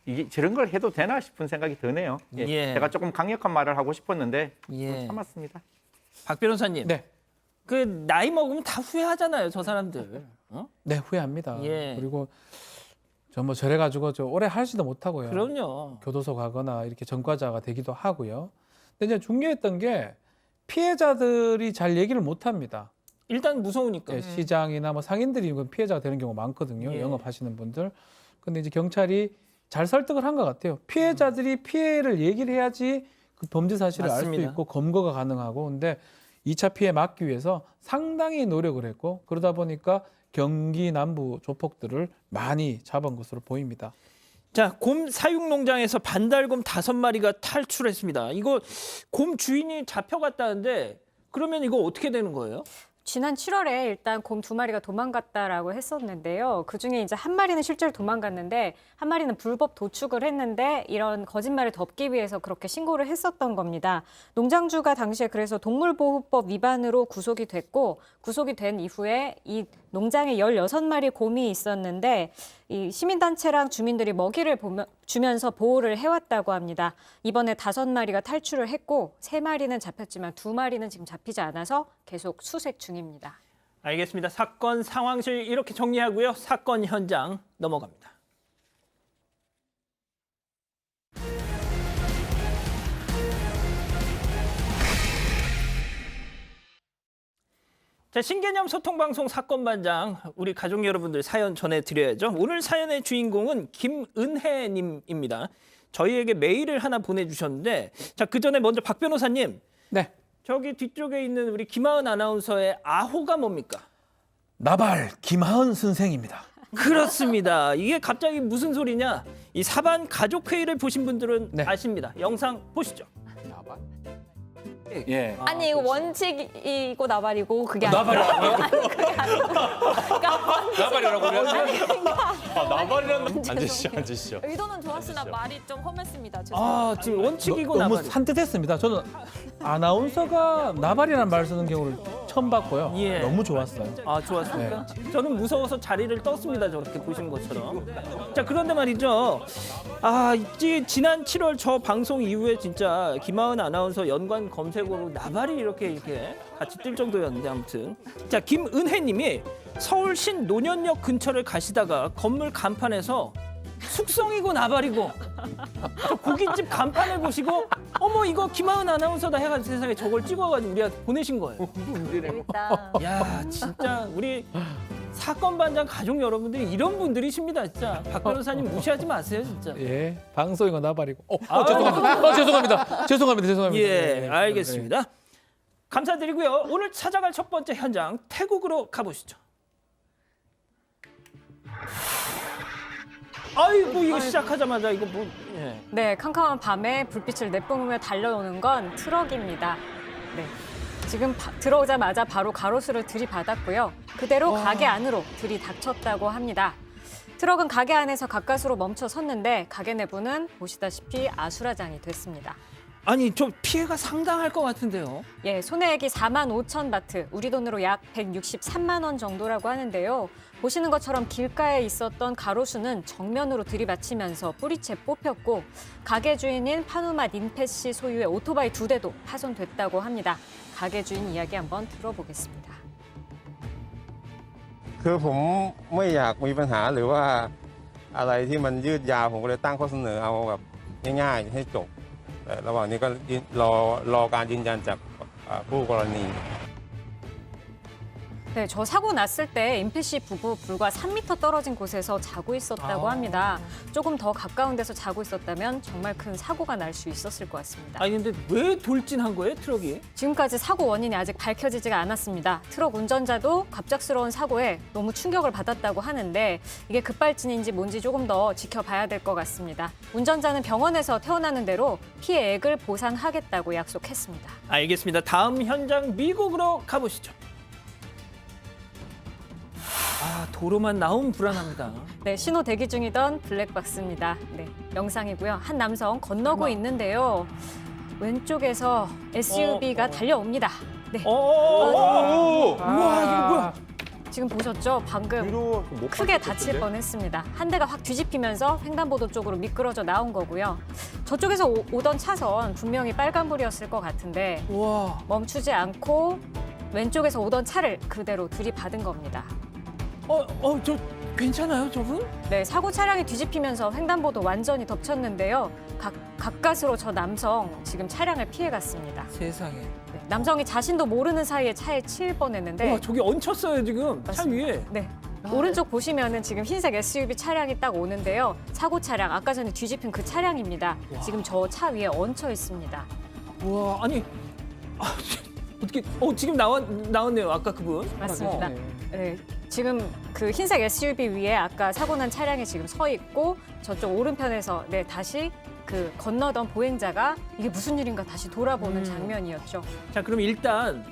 이게 저런 걸 해도 되나 싶은 생각이 드네요. 예. 예. 제가 조금 강력한 말을 하고 싶었는데 예. 참았습니다. 박 변호사님. 네. 그 나이 먹으면 다 후회하잖아요, 저 사람들. 어? 네, 후회합니다. 예. 그리고 저 뭐 저래가지고 저 오래 하지도 못하고요. 그럼요. 교도소 가거나 이렇게 전과자가 되기도 하고요. 근데 이제 중요했던 게 피해자들이 잘 얘기를 못 합니다. 일단 무서우니까. 예, 시장이나 뭐 상인들이 피해자가 되는 경우가 많거든요. 예. 영업하시는 분들. 근데 이제 경찰이 잘 설득을 한 것 같아요. 피해자들이 피해를 얘기를 해야지 그 범죄 사실을 알 수 맞습니다. 있고 검거가 가능하고. 근데 2차 피해 막기 위해서 상당히 노력을 했고 그러다 보니까 경기 남부 조폭들을 많이 잡은 것으로 보입니다. 자, 곰 사육 농장에서 반달곰 5마리가 탈출했습니다. 이거 곰 주인이 잡혀갔다는데 그러면 이거 어떻게 되는 거예요? 지난 7월에 일단 곰 2마리가 도망갔다라고 했었는데요. 그중에 이제 한 마리는 실제로 도망갔는데 한 마리는 불법 도축을 했는데 이런 거짓말을 덮기 위해서 그렇게 신고를 했었던 겁니다. 농장주가 당시에 그래서 동물보호법 위반으로 구속이 됐고 구속이 된 이후에 이 농장에 16마리 곰이 있었는데 이 시민단체랑 주민들이 먹이를 주면서 보호를 해왔다고 합니다. 이번에 5마리가 탈출을 했고 3마리는 잡혔지만 2마리는 지금 잡히지 않아서 계속 수색 중입니다. 알겠습니다. 사건 상황실 이렇게 정리하고요. 사건 현장 넘어갑니다. 자, 신개념 소통방송 사건반장 우리 가족 여러분들 사연 전해드려야죠. 오늘 사연의 주인공은 김은혜님입니다. 저희에게 메일을 하나 보내주셨는데 자, 그 전에 먼저 박 변호사님. 네. 저기 뒤쪽에 있는 우리 김하은 아나운서의 아호가 뭡니까? 나발 김하은 선생입니다. 그렇습니다. 이게 갑자기 무슨 소리냐? 이 사반 가족회의를 보신 분들은 네. 아십니다. 영상 보시죠. 예. 아니 이거 원칙이고 나발이고 그게 나발이라고요? 나발이라고 그래요? 나발이라는 앉으시죠. 의도는 좋았으나 말이 좀 험했습니다. 아, 지금 원칙이고 너무 나발이. 산뜻했습니다. 저는 아나운서가 나발이라는 말 쓰는 경우를 처음 봤고요. 예. 너무 좋았어요. 아, 좋았습니까? 저는 무서워서 자리를 떴습니다. 저렇게 보신 것처럼. 자, 그런데 말이죠. 아, 지난 7월 저 방송 이후에 진짜 김하은 아나운서 연관 검색어로 나발이 이렇게 같이 뜰 정도였는데 아무튼. 자, 김은혜님이 서울 신논현역 근처를 가시다가 건물 간판에서 숙성이고 나발이고 저 고깃집 간판을 보시고 어머 이거 김하은 아나운서다 해가지고 세상에 저걸 찍어가지고 우리한테 보내신 거예요. 재밌다. 야, 진짜 우리 사건 반장 가족 여러분들이 이런 분들이십니다, 진짜. 박 변호사님 무시하지 마세요, 진짜. 예. 방송이고 나발이고. 죄송합니다. 죄송합니다. 죄송합니다. 예, 알겠습니다. 감사드리고요. 오늘 찾아갈 첫 번째 현장 태국으로 가보시죠. 아이고 이거 시작하자마자 이거 뭐? 예. 네, 캄캄한 밤에 불빛을 내뿜으며 달려오는 건 트럭입니다. 네. 지금 들어오자마자 바로 가로수를 들이받았고요. 그대로 가게 안으로 들이닥쳤다고 합니다. 트럭은 가게 안에서 가까스로 멈춰 섰는데 가게 내부는 보시다시피 아수라장이 됐습니다. 아니 저 피해가 상당할 것 같은데요. 예, 손해액이 4만 5천 바트, 우리 돈으로 약 163만 원 정도라고 하는데요. 보시는 것처럼 길가에 있었던 가로수는 정면으로 들이받치면서 뿌리채 뽑혔고 가게 주인인 파누마 닌페 씨 소유의 오토바이 2대도 파손됐다고 합니다. 가게 주인 이야기 한번 들어보겠습니다. คือผมไม่อยากมีปัญหาหรือว่าอะไรที่มันยืดยาวผมก็เลยตั้งข้อเสนอเอาแบบง่ายๆให้จบแต่ระหว่างนี้ก็รอการยืนยันจากผู้กรณี 네, 저 사고 났을 때 임필 씨 부부 불과 3m 떨어진 곳에서 자고 있었다고 합니다. 조금 더 가까운 데서 자고 있었다면 정말 큰 사고가 날 수 있었을 것 같습니다. 아니 근데 왜 돌진한 거예요, 트럭이? 지금까지 사고 원인이 아직 밝혀지지가 않았습니다. 트럭 운전자도 갑작스러운 사고에 너무 충격을 받았다고 하는데 이게 급발진인지 뭔지 조금 더 지켜봐야 될 것 같습니다. 운전자는 병원에서 태어나는 대로 피해액을 보상하겠다고 약속했습니다. 알겠습니다. 다음 현장 미국으로 가보시죠. 아, 도로만 나오면 불안합니다. 네, 신호 대기 중이던 블랙박스입니다. 네, 영상이고요. 한 남성 건너고 있는데요. 왼쪽에서 SUV가 달려옵니다. 네, 우와, 이거 뭐야? 지금 보셨죠? 방금 뒤로 못 크게 봤을 다칠 텐데. 뻔했습니다. 한 대가 확 뒤집히면서 횡단보도 쪽으로 미끄러져 나온 거고요. 저쪽에서 오던 차선 분명히 빨간불이었을 것 같은데 우와. 멈추지 않고 왼쪽에서 오던 차를 그대로 들이받은 겁니다. 저 괜찮아요, 저분? 네, 사고 차량이 뒤집히면서 횡단보도 완전히 덮쳤는데요. 가까스로 저 남성 지금 차량을 피해갔습니다. 세상에. 네, 남성이 자신도 모르는 사이에 차에 치일 뻔했는데 우와, 저기 얹혔어요, 지금. 차 맞습니다. 위에. 네. 오른쪽 보시면은 지금 흰색 SUV 차량이 딱 오는데요. 사고 차량, 아까 전에 뒤집힌 그 차량입니다. 지금 저 차 위에 얹혀 있습니다. 우와, 아니. 어떻게, 지금 나왔네요, 아까 그분. 맞습니다. 네, 지금 그 흰색 SUV 위에 아까 사고 난 차량이 지금 서 있고 저쪽 오른편에서 네, 다시 그 건너던 보행자가 이게 무슨 일인가 다시 돌아보는 장면이었죠. 자, 그럼 일단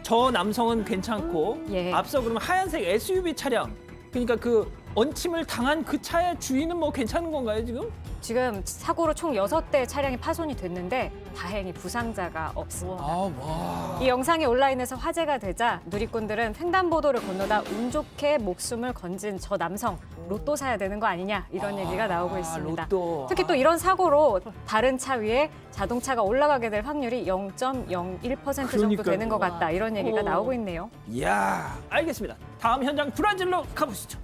저 남성은 괜찮고 예. 앞서 그러면 하얀색 SUV 차량. 그러니까 그 얹힘을 당한 그 차의 주인은 뭐 괜찮은 건가요, 지금? 지금 사고로 총 6대 차량이 파손이 됐는데 다행히 부상자가 없습니다. 와. 이 영상이 온라인에서 화제가 되자 누리꾼들은 횡단보도를 건너다 운 좋게 목숨을 건진 저 남성 로또 사야 되는 거 아니냐 이런 얘기가 나오고 있습니다. 로또. 특히 또 이런 사고로 다른 차 위에 자동차가 올라가게 될 확률이 0.01% 정도 그러니까요. 되는 것 같다 이런 얘기가 나오고 있네요. 이야, 알겠습니다. 다음 현장 브라질로 가보시죠.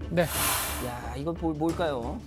네. 야, 이거 뭘까요?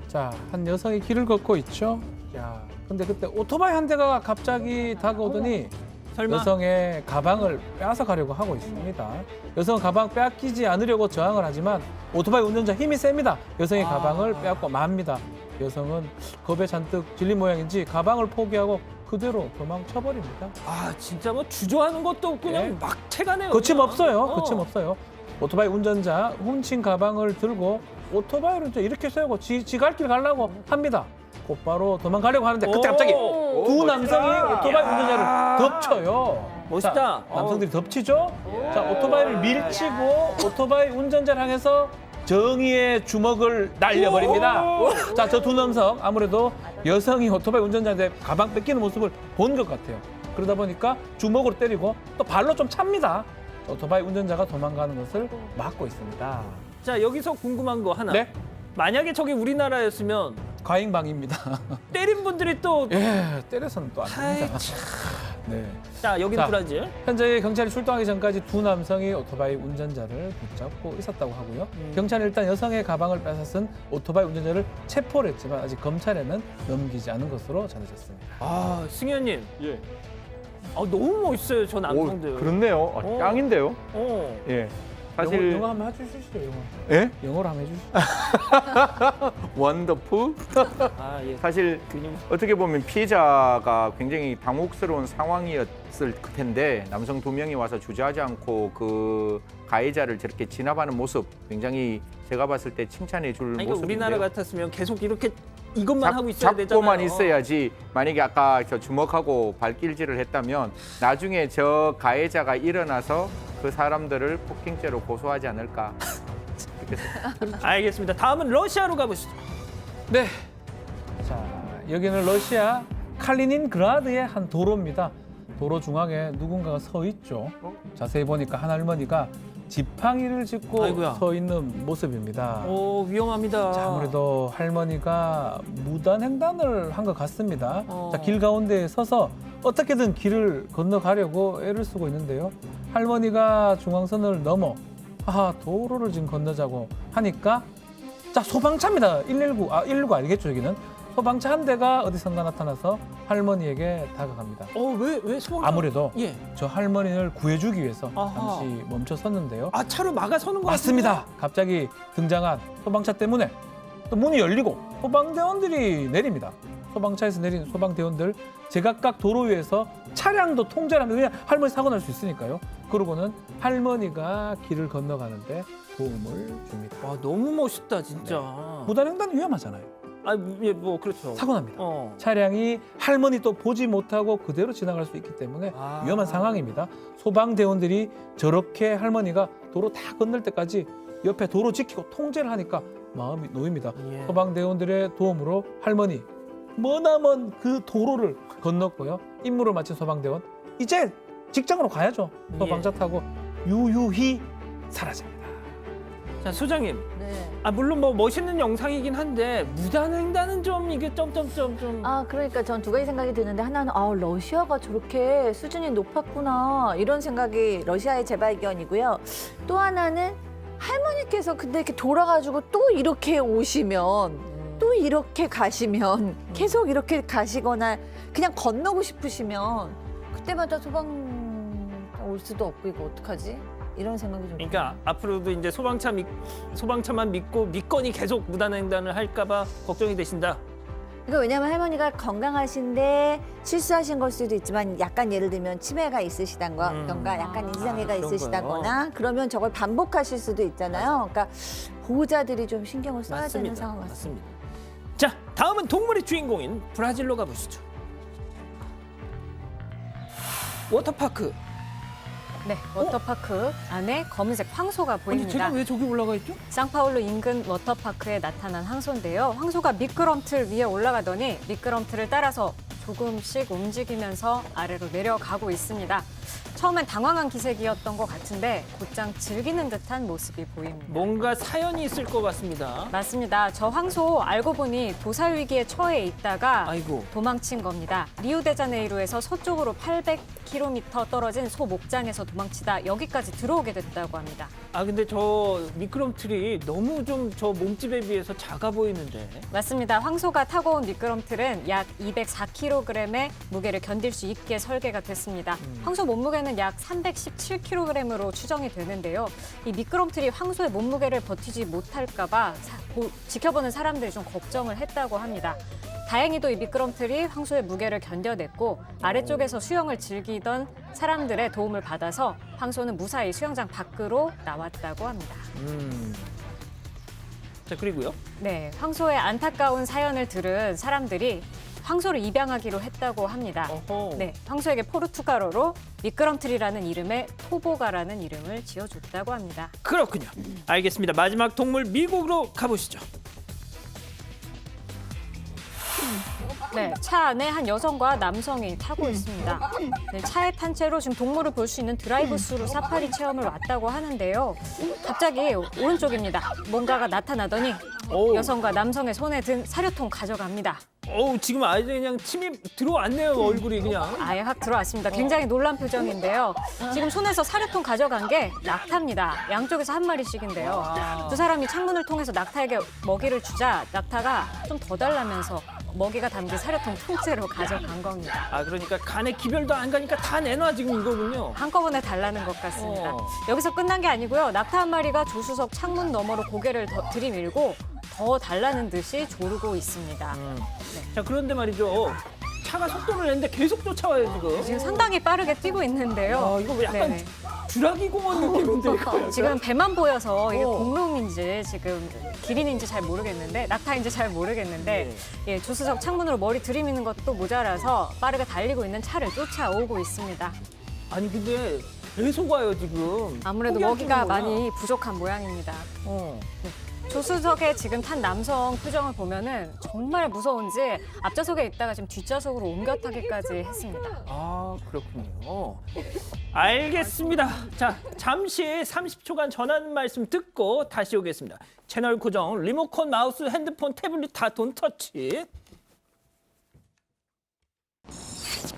자, 한 여성이 길을 걷고 있죠. 야, 근데 그때 오토바이 한 대가 갑자기 다가오더니 설마? 여성의 가방을 빼앗아 가려고 하고 있습니다. 여성은 가방 빼앗기지 않으려고 저항을 하지만 오토바이 운전자 힘이 셉니다. 여성의 가방을 빼앗고 맙니다. 여성은 겁에 잔뜩 질린 모양인지 가방을 포기하고 그대로 도망쳐버립니다. 아, 진짜 뭐 주저하는 것도 없고 그냥 네. 막 채가네요. 거침없어요. 그냥. 거침없어요. 오토바이 운전자 훔친 가방을 들고 오토바이를 이제 이렇게 세우고 지 갈 길 가려고 합니다. 곧바로 도망가려고 하는데 그때 갑자기 오, 두 멋지다. 남성이 오토바이 운전자를 덮쳐요. 멋있다. 자, 남성들이 덮치죠. 자, 오토바이를 밀치고 오토바이 운전자를 향해서 정의의 주먹을 날려버립니다. 자, 저 두 남성 아무래도 여성이 오토바이 운전자한테 가방 뺏기는 모습을 본 것 같아요. 그러다 보니까 주먹으로 때리고 또 발로 좀 찹니다. 오토바이 운전자가 도망가는 것을 막고 있습니다. 자, 여기서 궁금한 거 하나. 네, 만약에 저게 우리나라였으면 과잉방입니다. 때린 분들이 또 예, 때려서는 또 안 됩니다. 네. 자, 여긴 자. 브라질. 현재 경찰이 출동하기 전까지 두 남성이 오토바이 운전자를 붙잡고 있었다고 하고요. 경찰은 일단 여성의 가방을 뺏어쓴 오토바이 운전자를 체포를 했지만 아직 검찰에는 넘기지 않은 것으로 전해졌습니다. 아, 승현님. 예. 너무 멋있어요, 저 남성들. 그렇네요. 오. 짱인데요. 예. 사실 영어 한번 해주시죠, 영어. 예? 영어로 한번 해주시죠. 원더풀. 아, 예. 사실 근육. 어떻게 보면 피해자가 굉장히 당혹스러운 상황이었을 텐데 남성 두 명이 와서 주저하지 않고 그 가해자를 저렇게 진압하는 모습 굉장히 제가 봤을 때 칭찬해 줄 아니, 그러니까 모습인데요. 우리나라 같았으면 계속 이렇게 이것만 하고 있어야 되잖아요. 잡고만 있어야지. 만약에 아까 저 주먹하고 발길질을 했다면 나중에 저 가해자가 일어나서 그 사람들을 폭행죄로 고소하지 않을까. 알겠습니다. 다음은 러시아로 가보시죠. 네. 자, 여기는 러시아 칼리닌그라드의 한 도로입니다. 도로 중앙에 누군가가 서 있죠. 자세히 보니까 한 할머니가 지팡이를 짚고 아이고야. 서 있는 모습입니다. 위험합니다. 자, 아무래도 할머니가 무단횡단을 한 것 같습니다. 자, 길 가운데에 서서 어떻게든 길을 건너가려고 애를 쓰고 있는데요. 할머니가 중앙선을 넘어 도로를 지금 건너자고 하니까 자, 소방차입니다. 119 아니겠죠, 여기는. 소방차 한 대가 어디선가 나타나서 할머니에게 다가갑니다. 왜 소방차? 아무래도 예. 저 할머니를 구해주기 위해서 아하. 잠시 멈춰 섰는데요. 아, 차로 막아서는 거 맞습니다. 갑자기 등장한 소방차 때문에 또 문이 열리고 소방대원들이 내립니다. 소방차에서 내린 소방대원들 제각각 도로 위에서 차량도 통제를 합니다. 왜냐하면 할머니 사고 날 수 있으니까요. 그러고는 할머니가 길을 건너가는데 도움을 줍니다. 와, 너무 멋있다, 진짜. 무단횡단 위험하잖아요. 아, 예, 뭐 그렇죠. 사고 납니다. 어. 차량이 할머니 또 보지 못하고 그대로 지나갈 수 있기 때문에 아. 위험한 상황입니다. 소방대원들이 저렇게 할머니가 도로 다 건널 때까지 옆에 도로 지키고 통제를 하니까 마음이 놓입니다. 예. 소방대원들의 도움으로 할머니 머나먼 그 도로를 건넜고요. 임무를 마친 소방대원 이제 직장으로 가야죠. 소방차 타고 유유히 사라집니다. 자, 소장님. 네. 아, 물론 뭐 멋있는 영상이긴 한데 무단횡단은 좀 이게 점점점 좀. 아, 그러니까 전 두 가지 생각이 드는데 하나는 러시아가 저렇게 수준이 높았구나 이런 생각이 러시아의 재발견이고요. 또 하나는 할머니께서 근데 이렇게 돌아가지고 또 이렇게 오시면 또 이렇게 가시면 계속 이렇게 가시거나 그냥 건너고 싶으시면 그때마다 소방 올 수도 없고 이거 어떡하지? 이런 생각이 좀. 그러니까 앞으로도 이제 소방차만 믿고 믿거니 계속 무단횡단을 할까봐 걱정이 되신다. 그러니까 왜냐하면 할머니가 건강하신데 실수하신 걸 수도 있지만 약간 예를 들면 치매가 있으시다던가 약간 인지장애가 그런 있으시다거나 그러면 저걸 반복하실 수도 있잖아요. 그러니까 보호자들이 좀 신경을 써야 되는 상황 같습니다. 자, 다음은 동물의 주인공인 브라질로 가보시죠. 워터파크. 네, 워터파크 안에 검은색 황소가 아니, 보입니다. 제가 왜 저기 올라가 있죠? 상파울루 인근 워터파크에 나타난 황소인데요. 황소가 미끄럼틀 위에 올라가더니 미끄럼틀을 따라서 조금씩 움직이면서 아래로 내려가고 있습니다. 처음엔 당황한 기색이었던 것 같은데 곧장 즐기는 듯한 모습이 보입니다. 뭔가 사연이 있을 것 같습니다. 맞습니다. 저 황소 알고 보니 도살 위기에 처해 있다가 아이고. 도망친 겁니다. 리우데자네이루에서 서쪽으로 800km 떨어진 소 목장에서 도망치다 여기까지 들어오게 됐다고 합니다. 아, 근데 저 미끄럼틀이 너무 좀 저 몸집에 비해서 작아 보이는데. 맞습니다. 황소가 타고 온 미끄럼틀은 약 204kg의 무게를 견딜 수 있게 설계가 됐습니다. 황소 몸무게는 약 317kg으로 추정이 되는데요. 이 미끄럼틀이 황소의 몸무게를 버티지 못할까 봐 지켜보는 사람들이 좀 걱정을 했다고 합니다. 다행히도 이 미끄럼틀이 황소의 무게를 견뎌냈고 아래쪽에서 수영을 즐기던 사람들의 도움을 받아서 황소는 무사히 수영장 밖으로 나왔다고 합니다. 자, 그리고요. 네, 황소의 안타까운 사연을 들은 사람들이 황소를 입양하기로 했다고 합니다. 어허. 네, 황소에게 포르투갈어로 미끄럼틀이라는 이름의 토보가라는 이름을 지어줬다고 합니다. 그렇군요. 알겠습니다. 마지막 동물 미국으로 가보시죠. 네, 차 안에 한 여성과 남성이 타고 있습니다. 네, 차에 탄 채로 지금 동물을 볼 수 있는 드라이브스루 사파리 체험을 왔다고 하는데요. 갑자기 오른쪽입니다. 뭔가가 나타나더니 오. 여성과 남성의 손에 든 사료통 가져갑니다. 지금 아주 그냥 침이 들어왔네요, 얼굴이 그냥. 아예 확 들어왔습니다. 굉장히 놀란 표정인데요. 지금 손에서 사료통 가져간 게 낙타입니다. 양쪽에서 한 마리씩인데요. 두 사람이 창문을 통해서 낙타에게 먹이를 주자 낙타가 좀 더 달라면서 먹이가 담긴 사료통 통째로 가져간 겁니다. 아, 그러니까 간에 기별도 안 가니까 다 내놔 지금 이거군요. 한꺼번에 달라는 것 같습니다. 어. 여기서 끝난 게 아니고요. 낙타 한 마리가 조수석 창문 너머로 고개를 들이밀고 더 달라는 듯이 조르고 있습니다. 자, 그런데 말이죠. 차가 속도를 냈는데 계속 쫓아와요, 지금. 지금 상당히 빠르게 뛰고 있는데요. 아, 이거 뭐 약간 네네. 주라기 공원 느낌인데. 이거. 지금 배만 보여서 이게 공룡인지 지금 기린인지 잘 모르겠는데 낙타인지 잘 모르겠는데 예, 조수석 창문으로 머리 들이미는 것도 모자라서 빠르게 달리고 있는 차를 쫓아오고 있습니다. 아니, 근데 계속 와요, 지금. 아무래도 포기하시는 먹이가 거구나. 많이 부족한 모양입니다. 어. 조수석에 지금 탄 남성 표정을 보면은 정말 무서운지 앞좌석에 있다가 지금 뒷좌석으로 옮겨 타기까지 했습니다. 아, 그렇군요. 알겠습니다. 자, 잠시 30초간 전하는 말씀 듣고 다시 오겠습니다. 채널 고정, 리모컨, 마우스, 핸드폰, 태블릿 다 돈터치.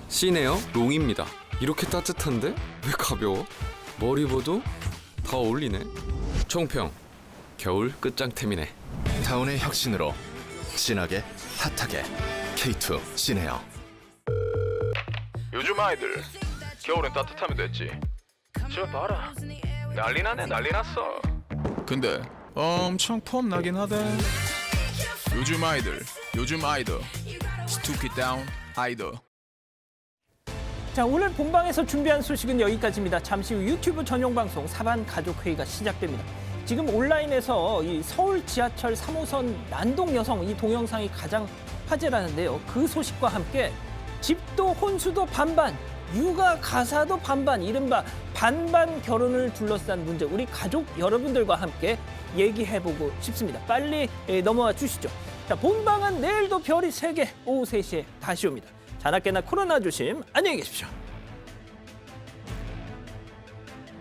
시네어 롱입니다. 이렇게 따뜻한데 왜 가벼워? 머리 봐도 다 어울리네. 총평 겨울 끝장템이네. 타운의 혁신으로 진하게 핫하게 K2 시네어. 요즘 아이들 겨울엔 따뜻하면 됐지. 저 봐라, 난리 나네, 난리 났어. 근데 엄청 폼 나긴 하대. 요즘 아이들, 요즘 아이돌, 스투키 다운 아이돌. 자, 오늘 본방에서 준비한 소식은 여기까지입니다. 잠시 후 유튜브 전용 방송 사반 가족 회의가 시작됩니다. 지금 온라인에서 이 서울 지하철 3호선 난동 여성 이 동영상이 가장 화제라는데요. 그 소식과 함께 집도 혼수도 반반, 육아 가사도 반반, 이른바 반반 결혼을 둘러싼 문제, 우리 가족 여러분들과 함께 얘기해보고 싶습니다. 빨리 넘어와 주시죠. 자, 본방은 내일도 별이 3개 오후 3시에 다시 옵니다. 자나깨나 코로나 조심, 안녕히 계십시오.